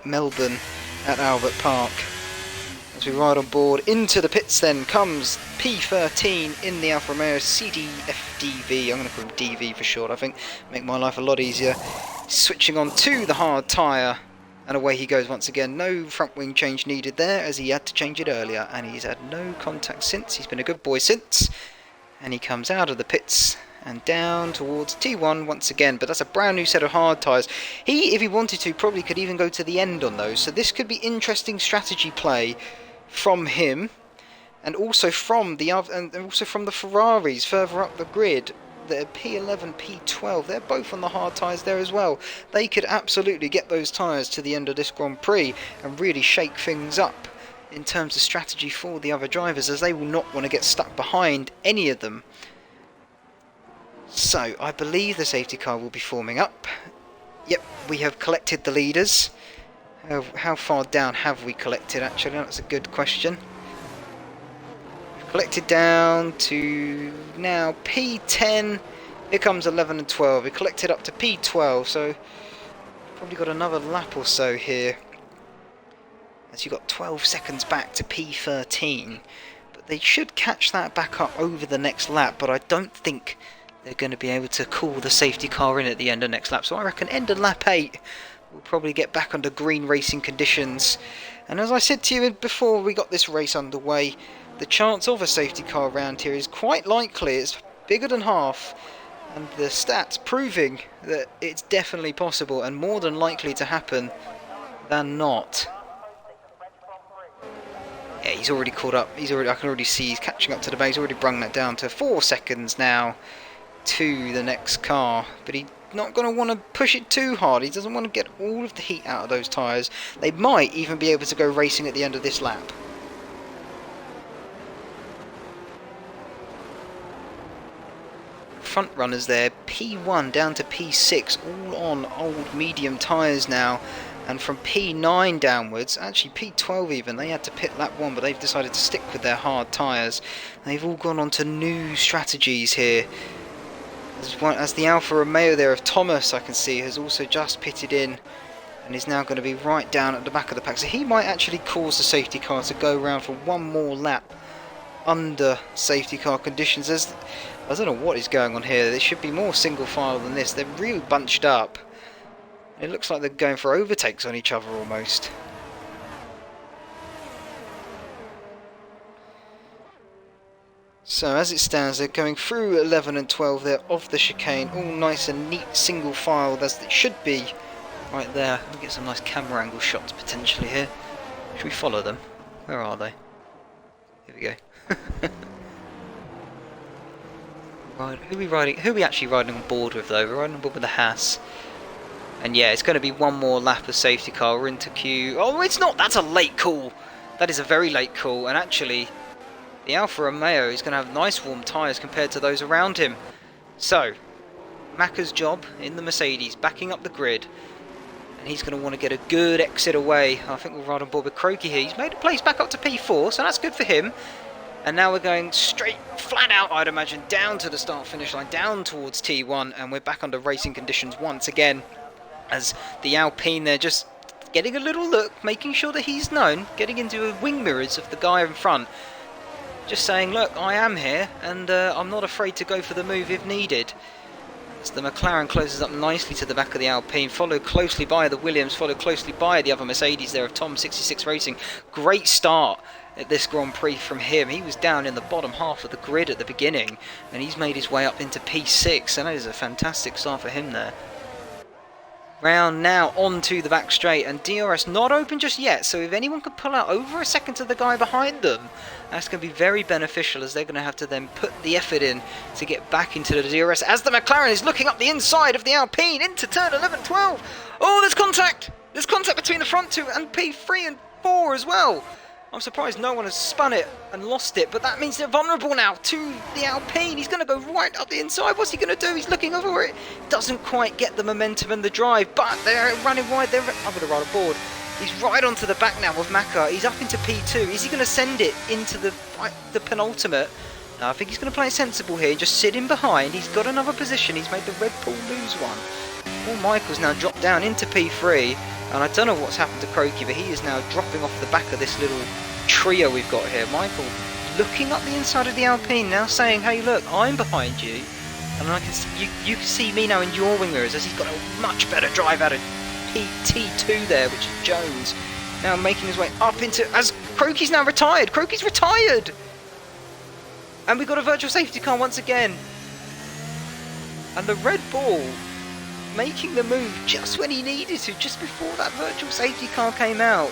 Melbourne at Albert Park. As we ride on board into the pits, then comes P13 in the Alfa Romeo CDFDV. I'm going to call him DV for short, I think. Make my life a lot easier. Switching on to the hard tyre. And away he goes once again. No front wing change needed there, as he had to change it earlier. And he's had no contact since. He's been a good boy since. And he comes out of the pits and down towards T1 once again. But that's a brand new set of hard tyres. He, if he wanted to, probably could even go to the end on those. So this could be interesting strategy play from him. And also from the Ferraris further up the grid. The P11, P12, they're both on the hard tyres there as well. They could absolutely get those tyres to the end of this Grand Prix and really shake things up in terms of strategy for the other drivers, as they will not want to get stuck behind any of them. So I believe the safety car will be forming up. Yep, we have collected the leaders. How far down have we collected actually? That's a good question. Collected down to now P10. Here comes 11 and 12. We collected up to P12, so probably got another lap or so here. As you got 12 seconds back to P13. But they should catch that back up over the next lap, but I don't think they're going to be able to call the safety car in at the end of next lap. So I reckon end of lap 8 we'll probably get back under green racing conditions. And as I said to you before we got this race underway, the chance of a safety car around here is quite likely. It's bigger than half, and the stats proving that it's definitely possible and more than likely to happen than not. Yeah, he's already caught up. I can already see he's catching up to the back. He's already brung that down to 4 seconds now to the next car. But he's not going to want to push it too hard. He doesn't want to get all of the heat out of those tyres. They might even be able to go racing at the end of this lap. Front runners there, P1 down to P6, all on old medium tyres now. And from P9 downwards, actually P12 even, they had to pit lap 1, but they've decided to stick with their hard tyres. They've all gone on to new strategies here. As the Alfa Romeo there of Thomas, I can see, has also just pitted in and is now going to be right down at the back of the pack. So he might actually cause the safety car to go around for one more lap under safety car conditions. I don't know what is going on here. There should be more single file than this. They're really bunched up. It looks like they're going for overtakes on each other almost. So as it stands, they're going through 11 and 12 there of the chicane, all nice and neat single filed as it should be right there. We'll get some nice camera angle shots potentially here. Should we follow them? Where are they? Here we go. Right, who are we actually riding on board with though? We're riding on board with the Haas. And yeah, it's going to be one more lap of safety car. We're into queue. Oh, it's not! That's a late call! That is a very late call. And actually, the Alfa Romeo is going to have nice warm tyres compared to those around him. So, Macca's job in the Mercedes, backing up the grid. And he's going to want to get a good exit away. I think we'll ride on board with Croaky here. He's made a place back up to P4, so that's good for him. And now we're going straight, flat out, I'd imagine, down to the start-finish line, down towards T1. And we're back under racing conditions once again. As the Alpine there just getting a little look, making sure that he's known, getting into the wing mirrors of the guy in front. Just saying, look, I am here, and I'm not afraid to go for the move if needed. As the McLaren closes up nicely to the back of the Alpine, followed closely by the Williams, followed closely by the other Mercedes there of Tom 66 Racing. Great start at this Grand Prix from him. He was down in the bottom half of the grid at the beginning, and he's made his way up into P6, and that is a fantastic start for him there. Round now onto the back straight, and DRS not open just yet, so if anyone can pull out over a second to the guy behind them, that's going to be very beneficial, as they're going to have to then put the effort in to get back into the DRS as the McLaren is looking up the inside of the Alpine into turn 11-12. Oh, there's contact! There's contact between the front two and P3 and 4 as well. I'm surprised no one has spun it and lost it, but that means they're vulnerable now to the Alpine. He's going to go right up the inside. What's he going to do? He's looking over it. Doesn't quite get the momentum and the drive, but they're running wide. I'm going to ride aboard. He's right onto the back now with Macca. He's up into P2. Is he going to send it into the penultimate? No, I think he's going to play it sensible here. Just sit in behind. He's got another position. He's made the Red Bull lose one. Paul Michael's now dropped down into P3. And I don't know what's happened to Croaky, but he is now dropping off the back of this little trio we've got here. Michael looking up the inside of the Alpine now, saying, hey look, I'm behind you. And I can see, you can see me now in your wing mirrors, as he's got a much better drive out of T2 there, which is Jones. Now making his way up into, as Croaky's now retired. Croaky's retired! And we've got a virtual safety car once again. And the Red Bull making the move just when he needed to, just before that virtual safety car came out,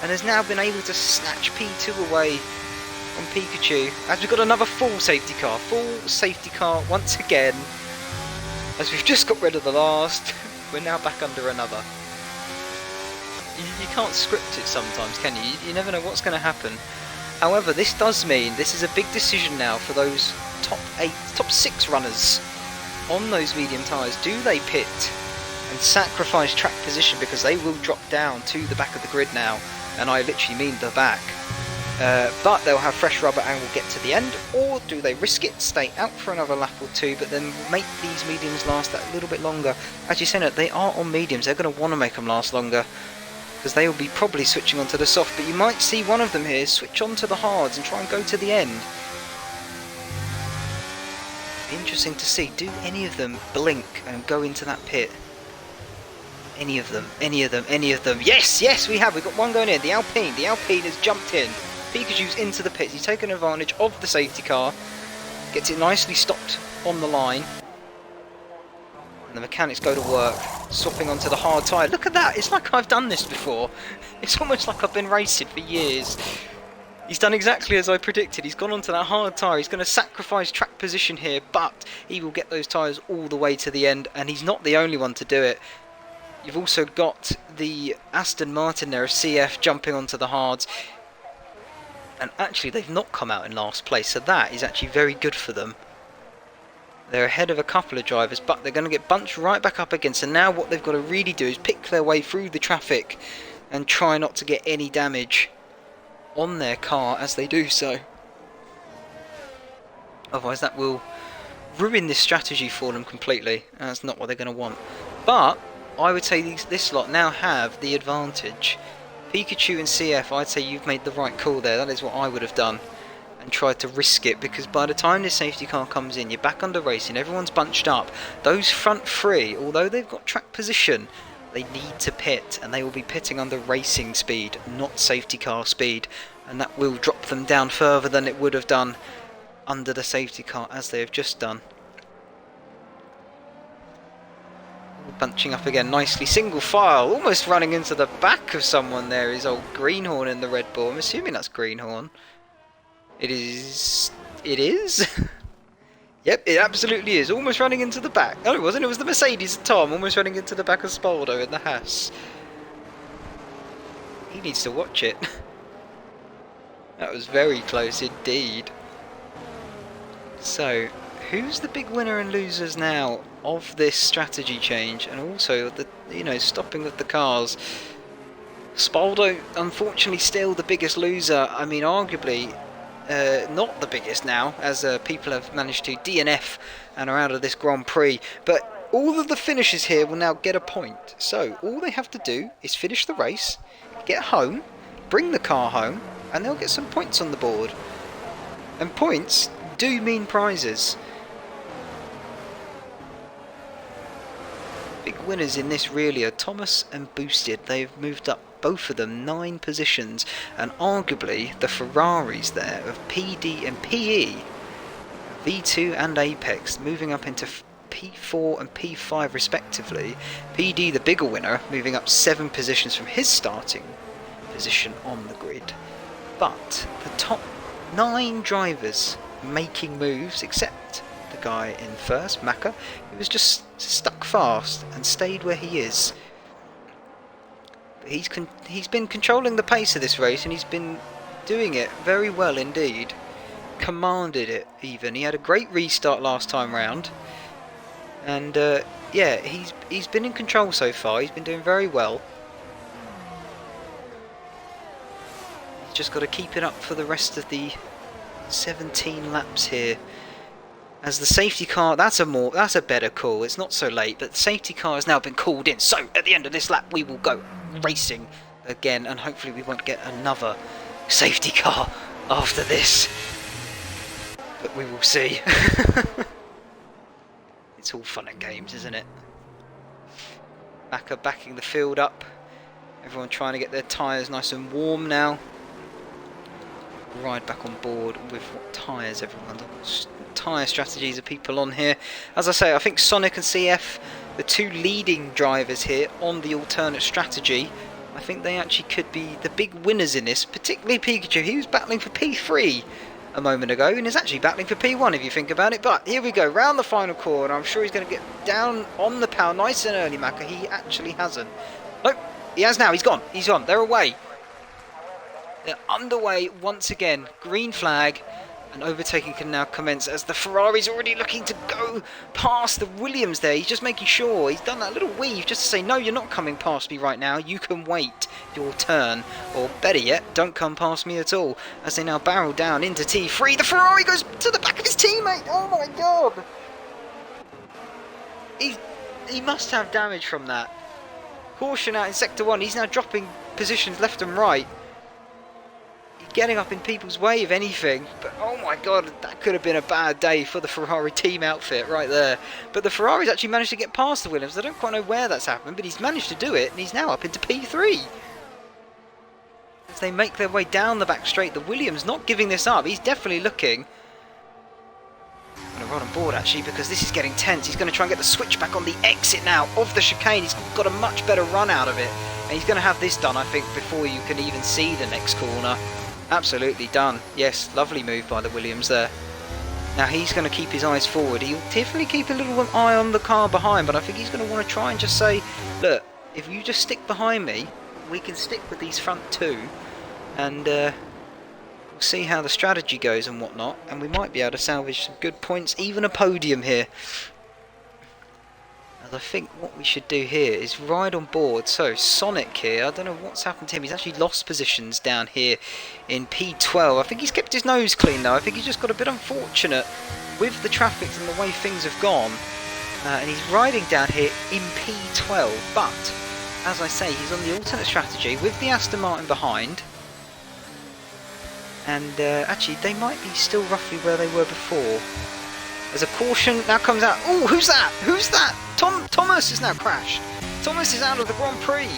and has now been able to snatch P2 away from Pikachu, as we've got another full safety car once again, as we've just got rid of the last. We're now back under another. You can't script it sometimes, can you? You never know what's going to happen. However, this does mean this is a big decision now for those top 6 runners on those medium tyres. Do they pit and sacrifice track position, because they will drop down to the back of the grid now, and I literally mean the back, but they'll have fresh rubber and will get to the end? Or do they risk it, stay out for another lap or two, but then make these mediums last that little bit longer? As you say, no, they are on mediums, they're going to want to make them last longer, because they will be probably switching onto the soft, but you might see one of them here switch onto the hards and try and go to the end. Interesting to see, do any of them blink and go into that pit? Any of them, any of them, any of them. Yes, yes, we have. We've got one going in. The Alpine has jumped in. Pikachu's into the pits. He's taken advantage of the safety car. Gets it nicely stopped on the line. And the mechanics go to work, swapping onto the hard tyre. Look at that. It's like I've done this before. It's almost like I've been racing for years. He's done exactly as I predicted. He's gone onto that hard tyre. He's going to sacrifice track position here, but he will get those tyres all the way to the end, and he's not the only one to do it. You've also got the Aston Martin there of CF jumping onto the hards. And actually they've not come out in last place, so that is actually very good for them. They're ahead of a couple of drivers, but they're going to get bunched right back up again. So now what they've got to really do is pick their way through the traffic and try not to get any damage on their car as they do so. Otherwise that will ruin this strategy for them completely. That's not what they're going to want. But I would say this lot now have the advantage. Pikachu and CF, I'd say you've made the right call there. That is what I would have done and tried to risk it, because by the time this safety car comes in, you're back under racing, everyone's bunched up. Those front three, although they've got track position, they need to pit, and they will be pitting under racing speed, not safety car speed, and that will drop them down further than it would have done under the safety car, as they have just done. Bunching up again nicely, single file, almost running into the back of someone there is old Greenhorn in the Red Bull. I'm assuming that's Greenhorn. It is? Yep, it absolutely is. Almost running into the back. No, it wasn't. It was the Mercedes Tom, almost running into the back of Spaldo in the Haas. He needs to watch it. That was very close indeed. So, who's the big winner and losers now of this strategy change, and also the stopping of the cars? Spaldo, unfortunately, still the biggest loser. I mean, arguably not the biggest now, as people have managed to DNF and are out of this Grand Prix. But all of the finishers here will now get a point. So all they have to do is finish the race, get home, bring the car home, and they'll get some points on the board. And points do mean prizes. Big winners in this really are Thomas and Boosted. They've moved up, both of them, 9 positions, and arguably the Ferraris there of PD and PE, V2 and Apex, moving up into P4 and P5 respectively. PD, the bigger winner, moving up 7 positions from his starting position on the grid. But the top 9 drivers making moves, except the guy in first, Maka, who was just stuck fast and stayed where he is. But he's been controlling the pace of this race, and he's been doing it very well indeed. Commanded it even. He had a great restart last time round, and yeah, he's been in control so far. He's been doing very well. He's just got to keep it up for the rest of the 17 laps here. As the safety car, that's a better call. It's not so late, but the safety car has now been called in. So at the end of this lap, we will go racing again, and hopefully we won't get another safety car after this. But we will see. It's all fun and games, isn't it? Maka backing the field up. Everyone trying to get their tyres nice and warm now. Ride back on board with what tyres everyone does. Tyre strategies of people on here. As I say, I think Sonic and CF, the 2 leading drivers here on the alternate strategy, I think they actually could be the big winners in this, particularly Pikachu. He was battling for P3 a moment ago and is actually battling for P1 if you think about it. But here we go, round the final corner. I'm sure he's going to get down on the power nice and early, Maka. He actually hasn't. Nope, he has now. He's gone. He's gone. They're away. They're underway once again. Green flag. And overtaking can now commence as the Ferrari's already looking to go past the Williams there. He's just making sure. He's done that little weave just to say, no, you're not coming past me right now. You can wait your turn. Or better yet, don't come past me at all. As they now barrel down into T3. The Ferrari goes to the back of his teammate. Oh my god. He must have damage from that. Caution out in Sector 1. He's now dropping positions left and right. getting up in people's way, if anything. But oh my god, that could have been a bad day for the Ferrari team outfit right there. But the Ferraris actually managed to get past the Williams. I don't quite know where that's happened, but he's managed to do it, and he's now up into P3. As they make their way down the back straight, the Williams not giving this up. He's definitely looking. I'm going to run on board actually, because this is getting tense. He's going to try and get the switch back on the exit now of the chicane. He's got a much better run out of it. And he's going to have this done, I think, before you can even see the next corner. Absolutely done. Yes, lovely move by the Williams there. Now he's going to keep his eyes forward. He'll definitely keep a little eye on the car behind, but I think he's going to want to try and just say, look, if you just stick behind me, we can stick with these front two, and we'll see how the strategy goes and whatnot, and we might be able to salvage some good points, even a podium here. As I think what we should do here is ride on board. So Sonic here, I don't know what's happened to him. He's actually lost positions down here in P12. I think he's kept his nose clean though. I think he's just got a bit unfortunate with the traffic and the way things have gone. And he's riding down here in P12. But, as I say, he's on the alternate strategy with the Aston Martin behind. And actually, they might be still roughly where they were before. There's a caution now comes out. Oh, who's that? Who's that? Thomas has now crashed. Thomas is out of the Grand Prix.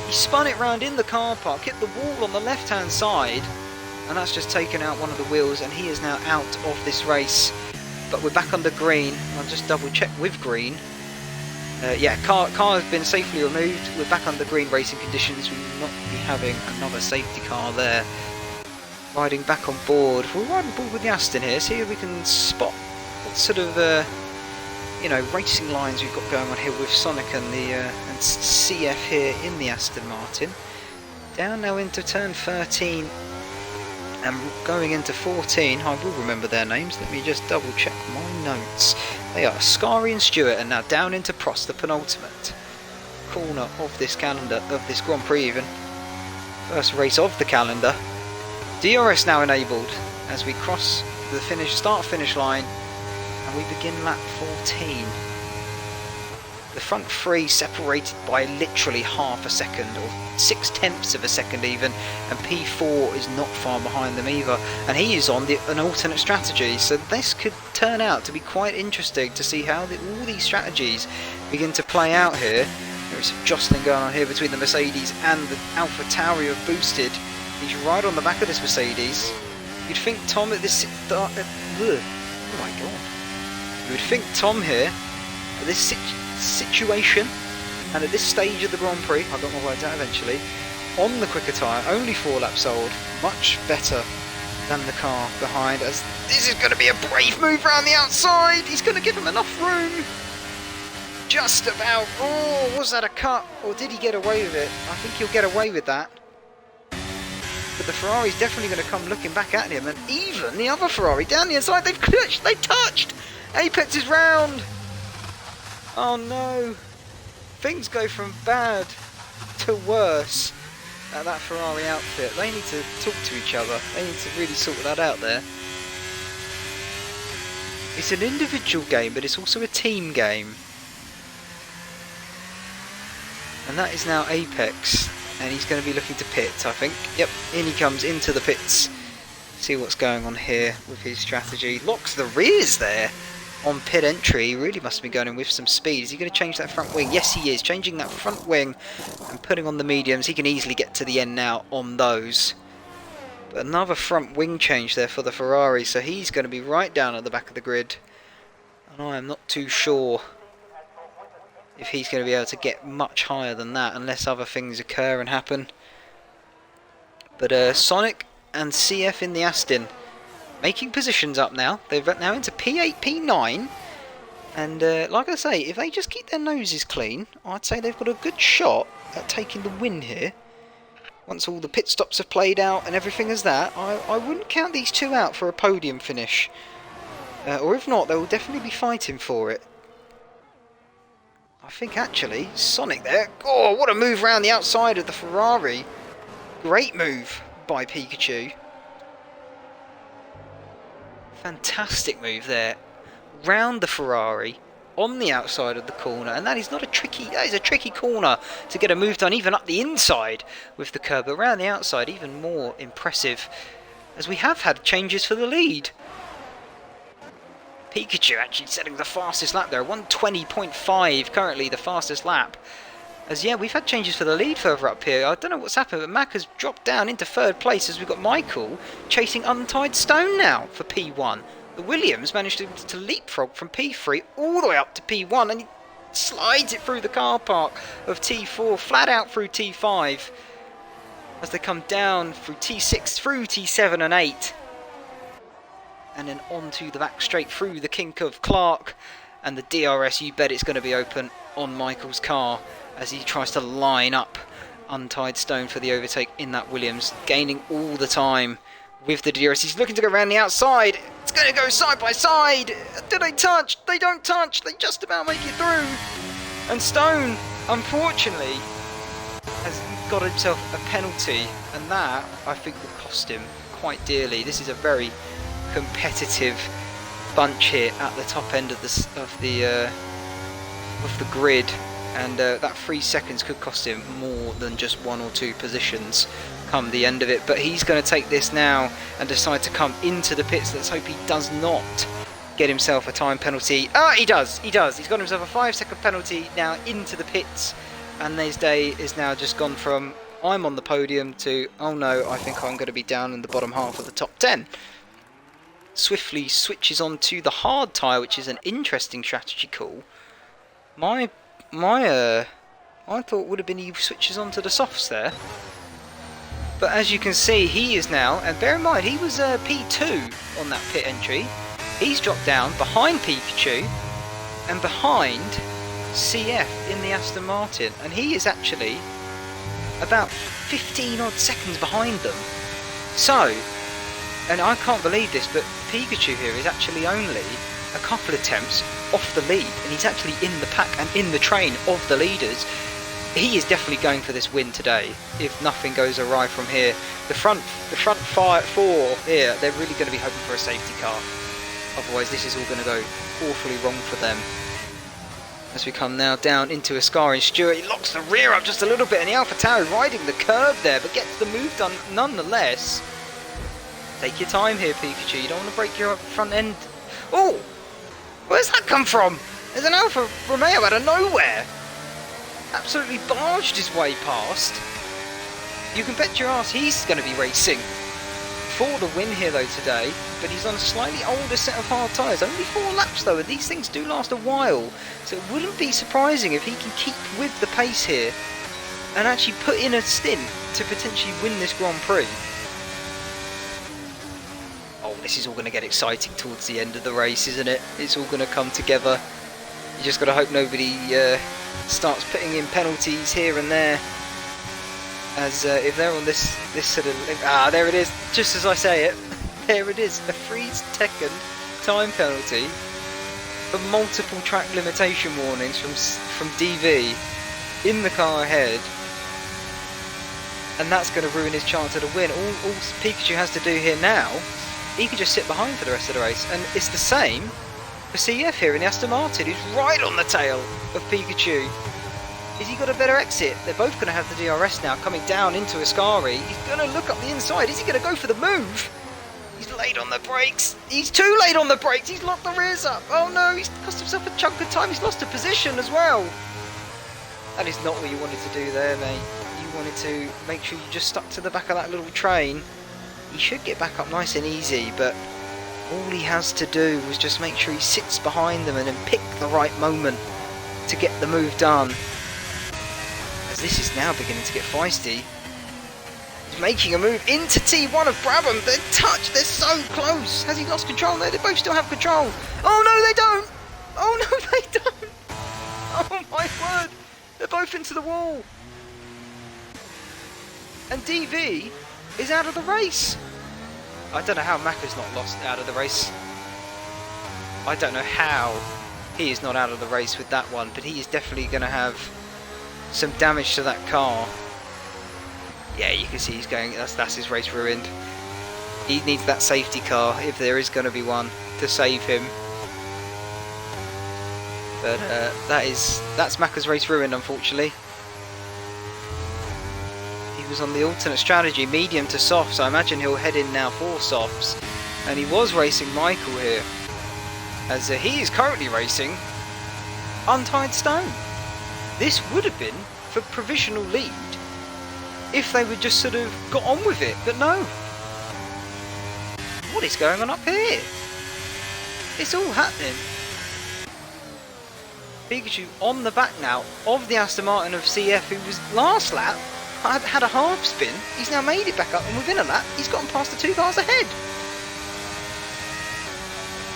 He spun it round in the car park, hit the wall on the left-hand side, and that's just taken out one of the wheels, and he is now out of this race. But we're back under green. I'll just double-check with green. Yeah, car has been safely removed. We're back under green racing conditions. We will not be having another safety car there. Riding back on board. We'll ride on board with the Aston here. See if we can spot what sort of you know, racing lines we've got going on here with Sonic and the and CF here in the Aston Martin. Down now into turn 13 and going into 14. I will remember their names. Let me just double check my notes. They are Scary and Stewart, and now down into Prost, the penultimate corner of this calendar, of this Grand Prix even. First race of the calendar. DRS now enabled as we cross the start-finish line, and we begin lap 14. The front three separated by literally half a second, or 0.6 of a second even, and P4 is not far behind them either, and he is on an alternate strategy, so this could turn out to be quite interesting to see how all these strategies begin to play out here. There is some jostling going on here between the Mercedes and the Alpha Tauri have boosted. He's right on the back of this Mercedes. You'd think Tom at this oh my god. You would think Tom here at this situation and at this stage of the Grand Prix, I got my words out eventually, on the quicker tyre, only 4 laps old, much better than the car behind, as this is going to be a brave move around the outside. He's going to give him enough room. Just about. Oh, was that a cut, or did he get away with it? I think he'll get away with that. But the Ferrari's definitely going to come looking back at him, and even the other Ferrari down the inside, they've touched! Apex is round! Oh no! Things go from bad to worse at that Ferrari outfit. They need to talk to each other. They need to really sort that out there. It's an individual game, but it's also a team game. And that is now Apex. And he's going to be looking to pit, I think. Yep, in he comes into the pits. See what's going on here with his strategy. Locks the rears there on pit entry. He really must have been going in with some speed. Is he going to change that front wing? Yes, he is. Changing that front wing and putting on the mediums. He can easily get to the end now on those. But another front wing change there for the Ferrari. So he's going to be right down at the back of the grid. And I am not too sure if he's going to be able to get much higher than that, unless other things occur and happen. But Sonic and CF in the Aston making positions up now. They're now into P8, P9. And like I say, if they just keep their noses clean, I'd say they've got a good shot at taking the win here. Once all the pit stops have played out and everything is that, I wouldn't count these two out for a podium finish. Or if not, they will definitely be fighting for it. I think actually, Sonic there. Oh, what a move around the outside of the Ferrari. Great move by Pikachu. Fantastic move there. Round the Ferrari on the outside of the corner, and that is a tricky corner to get a move done, even up the inside with the curb. But around the outside, even more impressive, as we have had changes for the lead. Pikachu actually setting the fastest lap there, 1:20.5 currently the fastest lap. As yeah, we've had changes for the lead further up here. I don't know what's happened, but Mac has dropped down into third place as we've got Michael chasing Untied Stone now for P1. The Williams managed to leapfrog from P3 all the way up to P1, and he slides it through the car park of T4, flat out through T5, as they come down through T6, through T7 and 8. And then onto the back straight through the kink of Clark, and the DRS, you bet it's going to be open on Michael's car as he tries to line up Untied Stone for the overtake in that Williams, gaining all the time with the DRS. He's looking to go around the outside. It's going to go side by side. Do they touch? They don't touch. They just about make it through. And Stone, unfortunately, has got himself a penalty, and that, I think, will cost him quite dearly. This is a very competitive bunch here at the top end of the grid, and that 3 seconds could cost him more than just 1 or 2 positions come the end of it. But he's going to take this now and decide to come into the pits. Let's hope he does not get himself a time penalty. He does. He's got himself a 5-second penalty now into the pits, and his day is now just gone from I'm on the podium to oh no, I think I'm going to be down in the bottom half of the top 10. Swiftly switches on to the hard tyre, which is an interesting strategy call. My thought would have been he switches on to the softs there. But as you can see, he is now, and bear in mind, he was P2 on that pit entry. He's dropped down behind Pikachu and behind CF in the Aston Martin. And he is actually about 15 odd seconds behind them. So, and I can't believe this, but Pikachu here is actually only a couple attempts off the lead, and he's actually in the pack and in the train of the leaders. He is definitely going for this win today, if nothing goes awry from here. The front four here, they're really going to be hoping for a safety car. Otherwise, this is all going to go awfully wrong for them. As we come now down into Ascari, and Stewart, he locks the rear up just a little bit, and the AlphaTauri riding the curve there, but gets the move done nonetheless. Take your time here, Pikachu. You don't want to break your front end. Oh! Where's that come from? There's an Alfa Romeo out of nowhere. Absolutely barged his way past. You can bet your ass he's going to be racing for the win here though today. But he's on a slightly older set of hard tyres. Only 4 laps though, and these things do last a while. So it wouldn't be surprising if he can keep with the pace here and actually put in a stint to potentially win this Grand Prix. This is all going to get exciting towards the end of the race, isn't it? It's all going to come together. You just got to hope nobody starts putting in penalties here and there. As if they're on this sort of... there it is. Just as I say it. There it is. A 3-second time penalty for multiple track limitation warnings from DV in the car ahead. And that's going to ruin his chance at a win. All Pikachu has to do here now, he could just sit behind for the rest of the race. And it's the same for CF here in the Aston Martin, who's right on the tail of Pikachu. Has he got a better exit? They're both going to have the DRS now coming down into Ascari. He's going to look up the inside. Is he going to go for the move? He's late on the brakes. He's too late on the brakes. He's locked the rears up. Oh no, he's cost himself a chunk of time. He's lost a position as well. That is not what you wanted to do there, mate. You wanted to make sure you just stuck to the back of that little train. He should get back up nice and easy, but all he has to do was just make sure he sits behind them and then pick the right moment to get the move done. As this is now beginning to get feisty. He's making a move into T1 of Brabham. They're touched, they're so close. Has he lost control there? They both still have control. Oh no, they don't! Oh no, they don't! Oh my word! They're both into the wall. And DV is out of the race. I don't know how Macca's not lost out of the race. I don't know how he is not out of the race with that one, but he is definitely going to have some damage to that car. Yeah, you can see he's going, that's his race ruined. He needs that safety car, if there is going to be one, to save him. But that's Macca's race ruined, unfortunately. He was on the alternate strategy, medium to soft, so I imagine he'll head in now for softs. And he was racing Michael here, as he is currently racing Untied Stone. This would have been for provisional lead if they would just sort of got on with it, but no. What is going on up here? It's all happening. Pikachu on the back now of the Aston Martin of CF, who was last lap had a half spin. He's now made it back up, and within a lap he's gotten past the 2 cars ahead.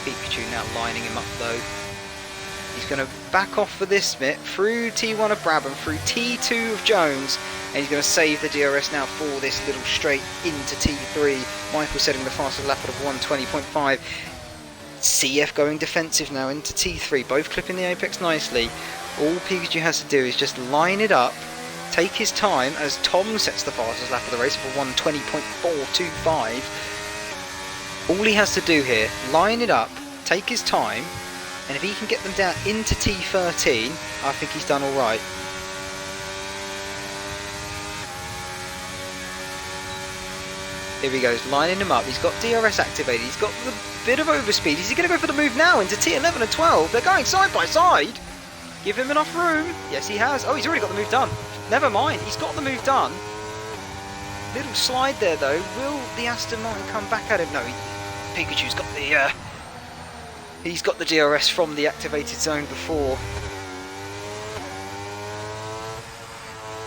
Pikachu now lining him up though. He's going to back off for this bit through T1 of Brabham, through T2 of Jones, and he's going to save the DRS now for this little straight into T3. Michael setting the fastest lap of 1:20.5. CF going defensive now into T3, both clipping the apex nicely. All Pikachu has to do is just line it up, take his time as Tom sets the fastest lap of the race for 1:20.425. All he has to do here, line it up, take his time, and if he can get them down into T13, I think he's done alright. Here he goes, lining him up. He's got DRS activated, he's got the bit of overspeed. Is he going to go for the move now into T11 and 12? They're going side by side. Give him enough room. Yes, he has. Oh, he's already got the move done. Never mind, he's got the move done. Little slide there though. Will the Aston Martin come back at him? No, Pikachu's got the he's got the DRS from the activated zone before.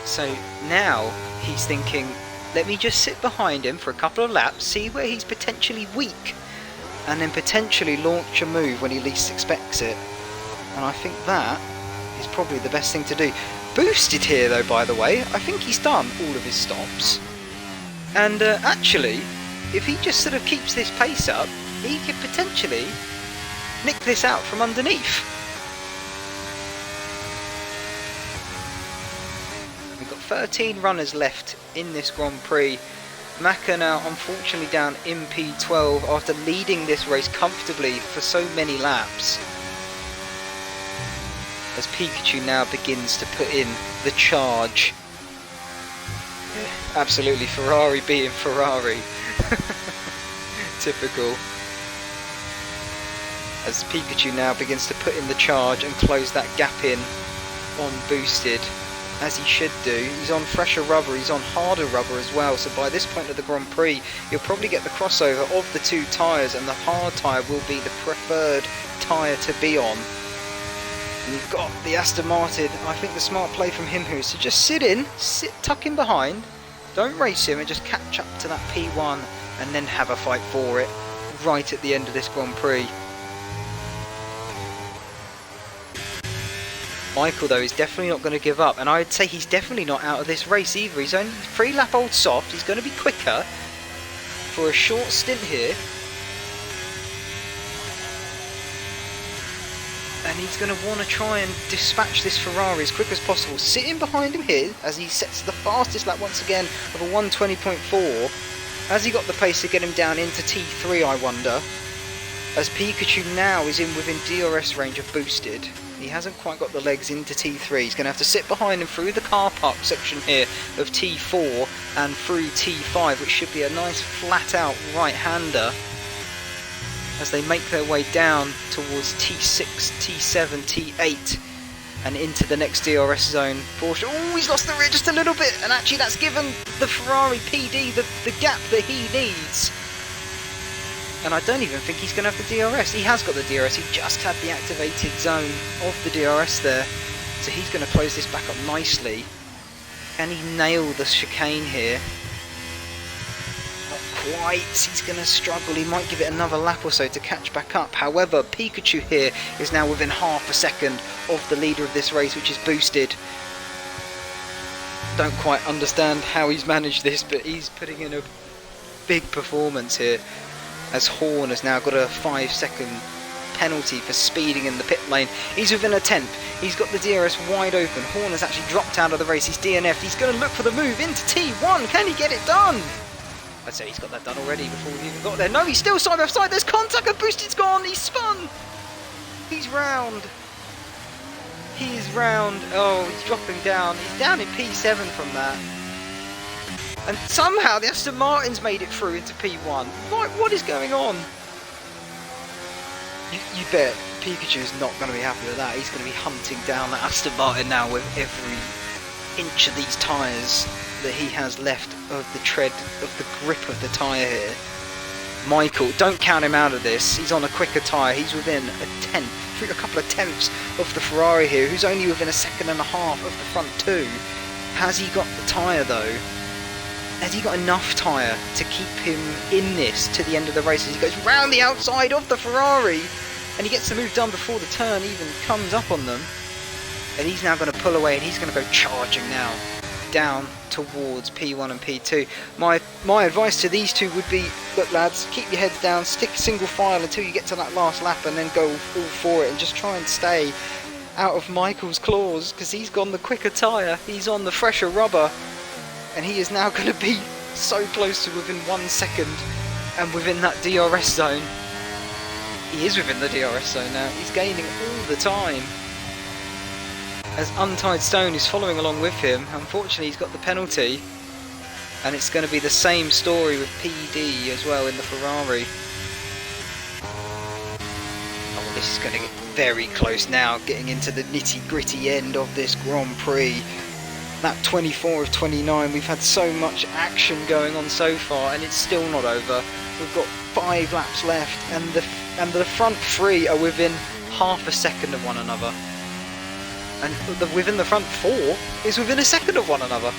So now he's thinking, let me just sit behind him for a couple of laps, see where he's potentially weak, and then potentially launch a move when he least expects it. And I think that is probably the best thing to do. Boosted here though, by the way. I think he's done all of his stops. And actually, if he just sort of keeps this pace up, he could potentially nick this out from underneath. We've got 13 runners left in this Grand Prix. Macca now unfortunately down in P12 after leading this race comfortably for so many laps. As Pikachu now begins to put in the charge. Yeah, absolutely, Ferrari being Ferrari. Typical. As Pikachu now begins to put in the charge and close that gap in on boosted, as he should do. He's on fresher rubber, he's on harder rubber as well, so by this point of the Grand Prix you'll probably get the crossover of the two tyres, and the hard tyre will be the preferred tyre to be on. And you've got the Aston Martin. I think the smart play from him here is to just tuck in behind, don't race him, and just catch up to that P1 and then have a fight for it right at the end of this Grand Prix. Michael though is definitely not going to give up, and I'd say he's definitely not out of this race either. He's only 3 lap old soft, he's going to be quicker for a short stint here. And he's going to want to try and dispatch this Ferrari as quick as possible. Sitting behind him here as he sets the fastest lap once again of a 1:20.4. Has he got the pace to get him down into T3, I wonder? As Pikachu now is in within DRS range of boosted. He hasn't quite got the legs into T3. He's going to have to sit behind him through the car park section here of T4 and through T5, which should be a nice flat out right-hander as they make their way down towards T6, T7, T8 and into the next DRS zone. Porsche, oh, he's lost the rear just a little bit, and actually that's given the Ferrari PD the gap that he needs. And I don't even think he's going to have the DRS. He has got the DRS, he just had the activated zone of the DRS there. So he's going to close this back up nicely. Can he nail the chicane here? Not quite, he's going to struggle. He might give it another lap or so to catch back up. However, Pikachu here is now within half a second of the leader of this race, which is boosted. Don't quite understand how he's managed this, but he's putting in a big performance here. As Horn has now got a 5-second penalty for speeding in the pit lane. He's within a tenth. He's got the DRS wide open. Horn has actually dropped out of the race. He's DNF'd. He's going to look for the move into T1. Can he get it done? I'd say he's got that done already before we've even got there. No, he's still side by side. There's contact and boosted's gone. He's spun. He's round. He's round, oh, he's dropping down. He's down in P7 from that. And somehow the Aston Martin's made it through into P1. What is going on? You bet Pikachu's not going to be happy with that. He's going to be hunting down that Aston Martin now with every inch of these tyres that he has left of the tread, of the grip of the tyre here. Michael, don't count him out of this. He's on a quicker tyre. He's within a couple of tenths of the Ferrari here, who's only within a second and a half of the front two. Has he got the tyre though? Has he got enough tyre to keep him in this to the end of the race as he goes round the outside of the Ferrari and he gets the move done before the turn even comes up on them? And he's now going to pull away and he's going to go charging now down towards P1 and P2. My advice to these two would be, look lads, keep your heads down, stick single file until you get to that last lap and then go all for it and just try and stay out of Michael's claws because he's gone the quicker tyre, he's on the fresher rubber. And he is now going to be so close to within 1 second and within that DRS zone. He is within the DRS zone now. He's gaining all the time. As Untied Stone is following along with him. Unfortunately, he's got the penalty. And it's going to be the same story with PD as well in the Ferrari. Oh, this is going to get very close now, getting into the nitty-gritty end of this Grand Prix. That 24 of 29, we've had so much action going on so far and it's still not over. We've got 5 laps left and the front 3 are within half a second of one another. And within the front 4 is within a second of one another.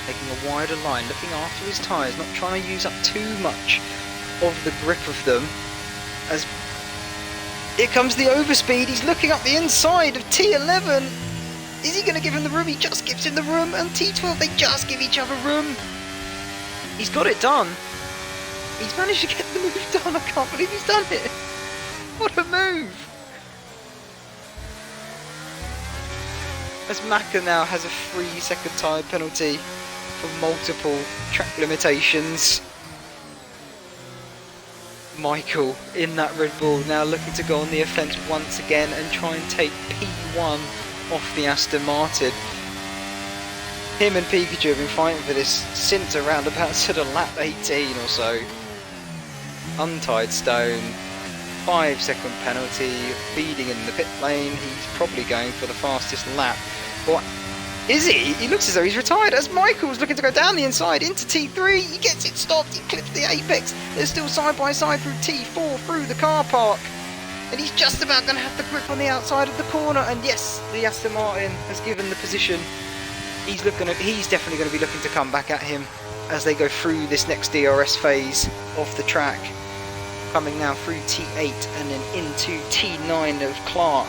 Taking a wider line, looking after his tyres, not trying to use up too much of the grip of them. As here comes the overspeed, he's looking up the inside of T11. Is he going to give him the room? He just gives him the room. And T12, they just give each other room. He's got it done. He's managed to get the move done. I can't believe he's done it. What a move. As Maka now has a 3-second tyre penalty for multiple track limitations. Michael in that Red Bull now looking to go on the offence once again and try and take P1 off the Aston Martin. Him and Pikachu have been fighting for this since around about sort of lap 18 or so. Untied Stone, 5-second penalty, feeding in the pit lane. He's probably going for the fastest lap. What is he? He looks as though he's retired as Michael's looking to go down the inside into T3. He gets it stopped, he clips the apex. They're still side by side through T4 through the car park. And he's just about going to have the grip on the outside of the corner. And yes, the Aston Martin has given the position. He's definitely going to be looking to come back at him as they go through this next DRS phase of the track. Coming now through T8 and then into T9 of Clark.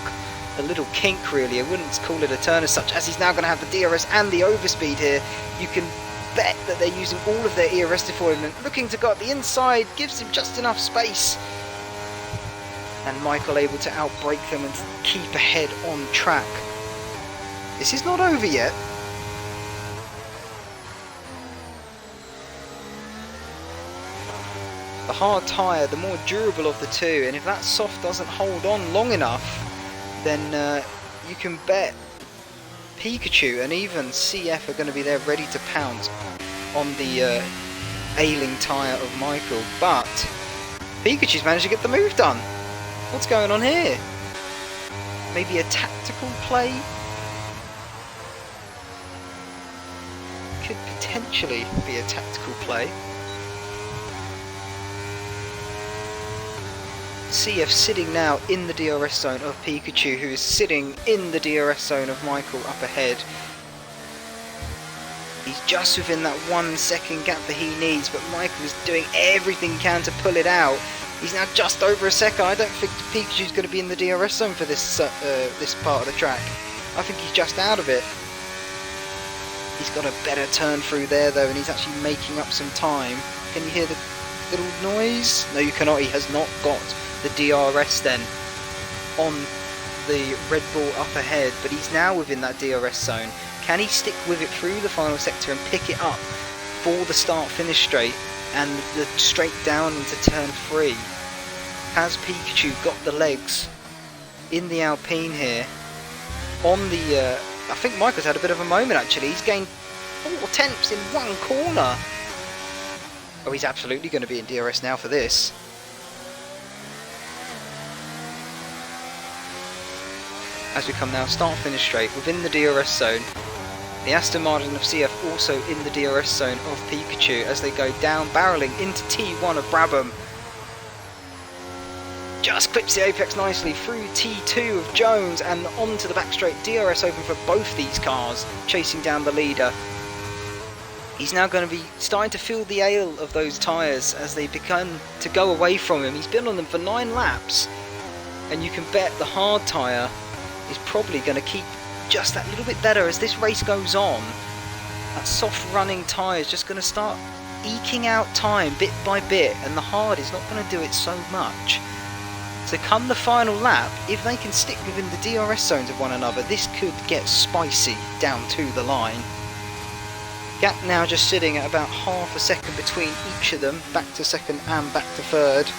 A little kink really, I wouldn't call it a turn as such, as he's now going to have the DRS and the overspeed here. You can bet that they're using all of their ERS deployment. Looking to go up the inside, gives him just enough space. And Michael able to outbrake them and keep ahead on track. This is not over yet. The hard tyre, the more durable of the two, and if that soft doesn't hold on long enough, then you can bet Pikachu and even CF are going to be there ready to pounce on the ailing tyre of Michael. But Pikachu's managed to get the move done. What's going on here? Maybe a tactical play? Could potentially be a tactical play. CF sitting now in the DRS zone of Pikachu, who is sitting in the DRS zone of Michael up ahead. He's just within that 1 second gap that he needs, but Michael is doing everything he can to pull it out. He's now just over a second. I don't think Pikachu's going to be in the DRS zone for this this part of the track. I think he's just out of it. He's got a better turn through there though, and he's actually making up some time. Can you hear the little noise? No, you cannot. He has not got the DRS then on the Red Bull up ahead, but he's now within that DRS zone. Can he stick with it through the final sector and pick it up for the start-finish straight and the straight down into turn 3? Has Pikachu got the legs? in the Alpine here. On the, I think Michael's had a bit of a moment actually. He's gained 4 tenths in one corner. Oh, he's absolutely going to be in DRS now for this. As we come now start-finish straight within the DRS zone. The Aston Martin of CF also in the DRS zone of Pikachu as they go down, barrelling into T1 of Brabham. Just clips the apex nicely through T2 of Jones and onto the back straight. DRS open for both these cars, chasing down the leader. He's now going to be starting to feel the ale of those tyres as they begin to go away from him. He's been on them for 9 laps, and you can bet the hard tyre is probably going to keep just that little bit better as this race goes on. That soft running tyre is just going to start eking out time bit by bit, and the hard is not going to do it so much. So come the final lap, if they can stick within the DRS zones of one another, this could get spicy down to the line. Gap now just sitting at about half a second between each of them, back to second and back to third.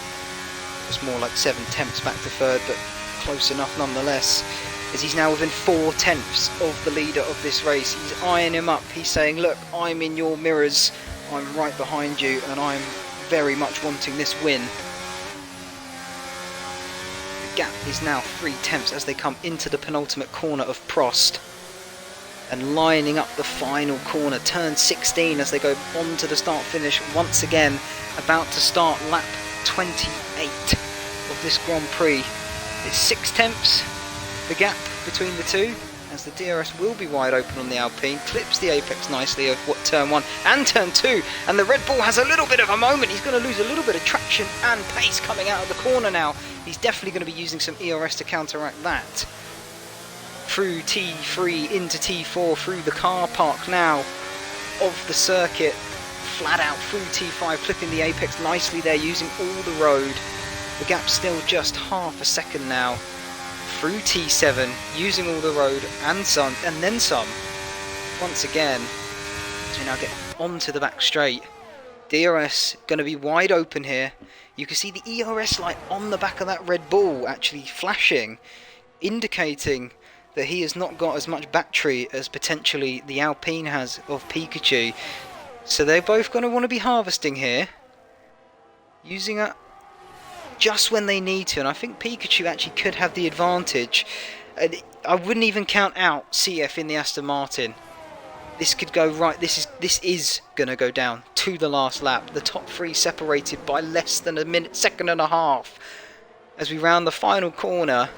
It's more like 7 tenths back to third, but close enough nonetheless, as he's now within 4 tenths of the leader of this race. He's eyeing him up, he's saying, look, I'm in your mirrors, I'm right behind you, and I'm very much wanting this win. The gap is now 3 tenths as they come into the penultimate corner of Prost. And lining up the final corner, turn 16 as they go on to the start finish once again, about to start lap 28 of this Grand Prix. It's 6 tenths, the gap between the two, as the DRS will be wide open on the Alpine, clips the apex nicely of what turn 1 and turn 2, and the Red Bull has a little bit of a moment. He's going to lose a little bit of traction and pace coming out of the corner now. He's definitely going to be using some ERS to counteract that. Through T3 into T4, through the car park now of the circuit, flat out through T5, clipping the apex nicely there, using all the road. The gap's still just half a second now. Through T7, using all the road and some, and then some. Once again, as we now get onto the back straight. DRS going to be wide open here. You can see the ERS light on the back of that Red Bull actually flashing, indicating that he has not got as much battery as potentially the Alpine has of Pikachu. So they're both going to want to be harvesting here, using it just when they need to, and I think Pikachu actually could have the advantage. And I wouldn't even count out CF in the Aston Martin. This could go right, this is going to go down to the last lap. The top 3 separated by less than a minute, second and a half, as we round the final corner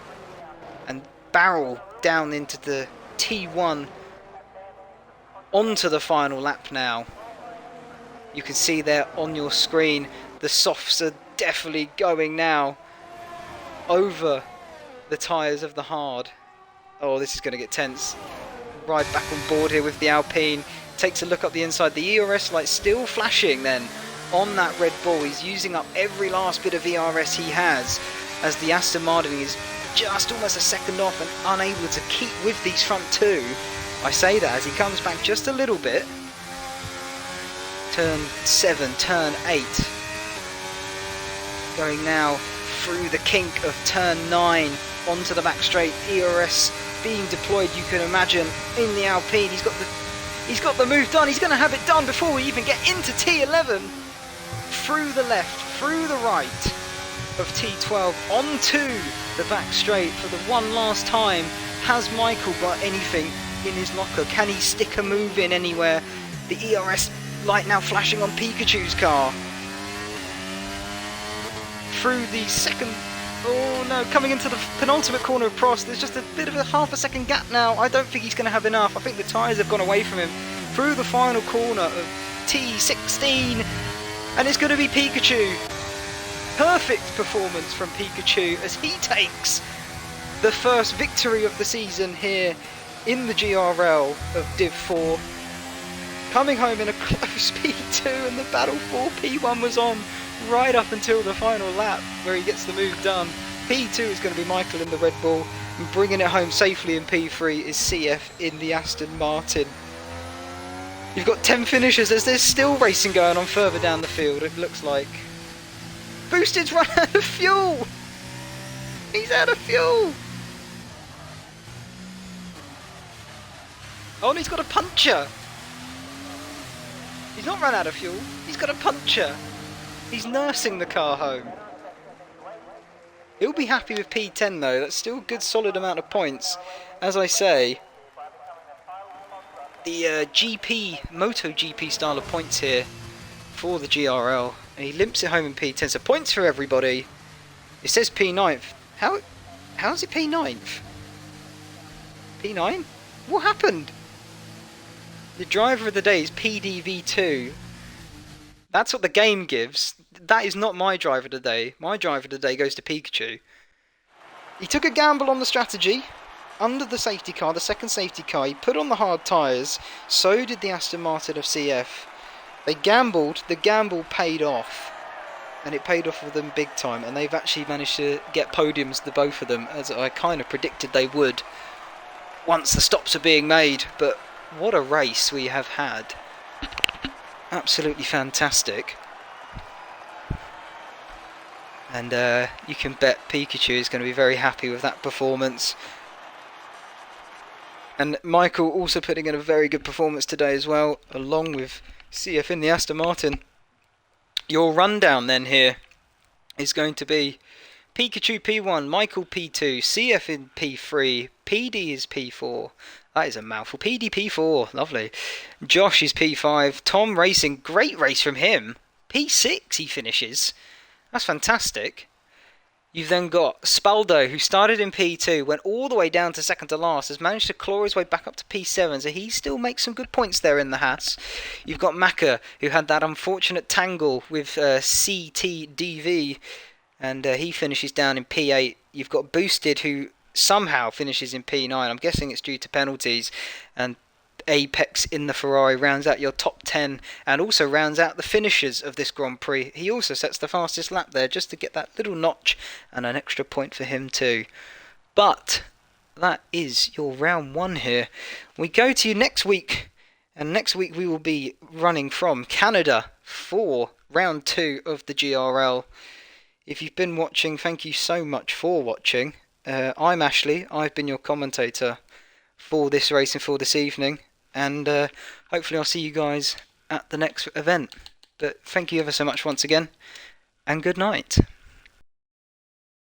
and barrel down into the T1 onto the final lap now. You can see there on your screen the softs are definitely going now over the tyres of the hard. Oh, this is going to get tense. Ride back on board here with the Alpine. Takes a look up the inside. The ERS light still flashing then on that Red Bull. He's using up every last bit of ERS he has, as the Aston Martin is just almost a second off and unable to keep with these front 2. I say that as he comes back just a little bit. Turn 7, turn 8. Going now through the kink of turn 9 onto the back straight. ERS being deployed, you can imagine, in the Alpine. He's got the move done. He's going to have it done before we even get into T11. Through the left, through the right of T12 onto the back straight for the one last time. Has Michael got anything in his locker? Can he stick a move in anywhere? The ERS light now flashing on Pikachu's car. Through the second, oh no, coming into the penultimate corner of Prost. There's just a bit of a half a second gap now. I don't think he's going to have enough. I think the tyres have gone away from him. Through the final corner of T16, and it's going to be Pikachu. Perfect performance from Pikachu as he takes the first victory of the season here in the GRL of Div 4. Coming home in a close P2, and the battle for P1 was on right up until the final lap where he gets the move done. P2 is going to be Michael in the Red Bull, and bringing it home safely in P3 is CF in the Aston Martin. You've got 10 finishers as there's still racing going on further down the field, it looks like. Boosted's run out of fuel! He's out of fuel! Oh, and he's got a puncture. He's not run out of fuel. He's got a puncture. He's nursing the car home. He'll be happy with P10 though. That's still a good solid amount of points. As I say, the MotoGP style of points here for the GRL. And he limps it home in P10. So points for everybody. It says P9th. How's it P9th? P9? What happened? The driver of the day is PDV2. That's what the game gives. That is not my driver of the day. My driver of the day goes to Pikachu. He took a gamble on the strategy. Under the safety car, the second safety car, he put on the hard tyres. So did the Aston Martin of CF. They gambled. The gamble paid off. And it paid off for them big time. And they've actually managed to get podiums, the both of them, as I kind of predicted they would once the stops are being made. But what a race we have had. Absolutely fantastic. And you can bet Pikachu is going to be very happy with that performance. And Michael also putting in a very good performance today as well, along with CF in the Aston Martin. Your rundown then here is going to be Pikachu P1, Michael P2, CF in P3, PD is P4. That is a mouthful. PD P4, lovely. Josh is P5. Tom Racing, great race from him. P6 he finishes. That's fantastic. You've then got Spaldo, who started in P2, went all the way down to second to last, has managed to claw his way back up to P7, so he still makes some good points there in the Haas. You've got Maka, who had that unfortunate tangle with CTDV, and he finishes down in P8. You've got Boosted, who somehow finishes in P9. I'm guessing it's due to penalties, and Apex in the Ferrari rounds out your top 10 and also rounds out the finishers of this Grand Prix. He also sets the fastest lap there just to get that little notch and an extra point for him too. But that is your round 1 here. We go to you next week, and next week we will be running from Canada for round 2 of the GRL. If you've been watching, thank you so much for watching. I'm Ashley. I've been your commentator for this race and for this evening. And hopefully I'll see you guys at the next event. But thank you ever so much once again, and good night.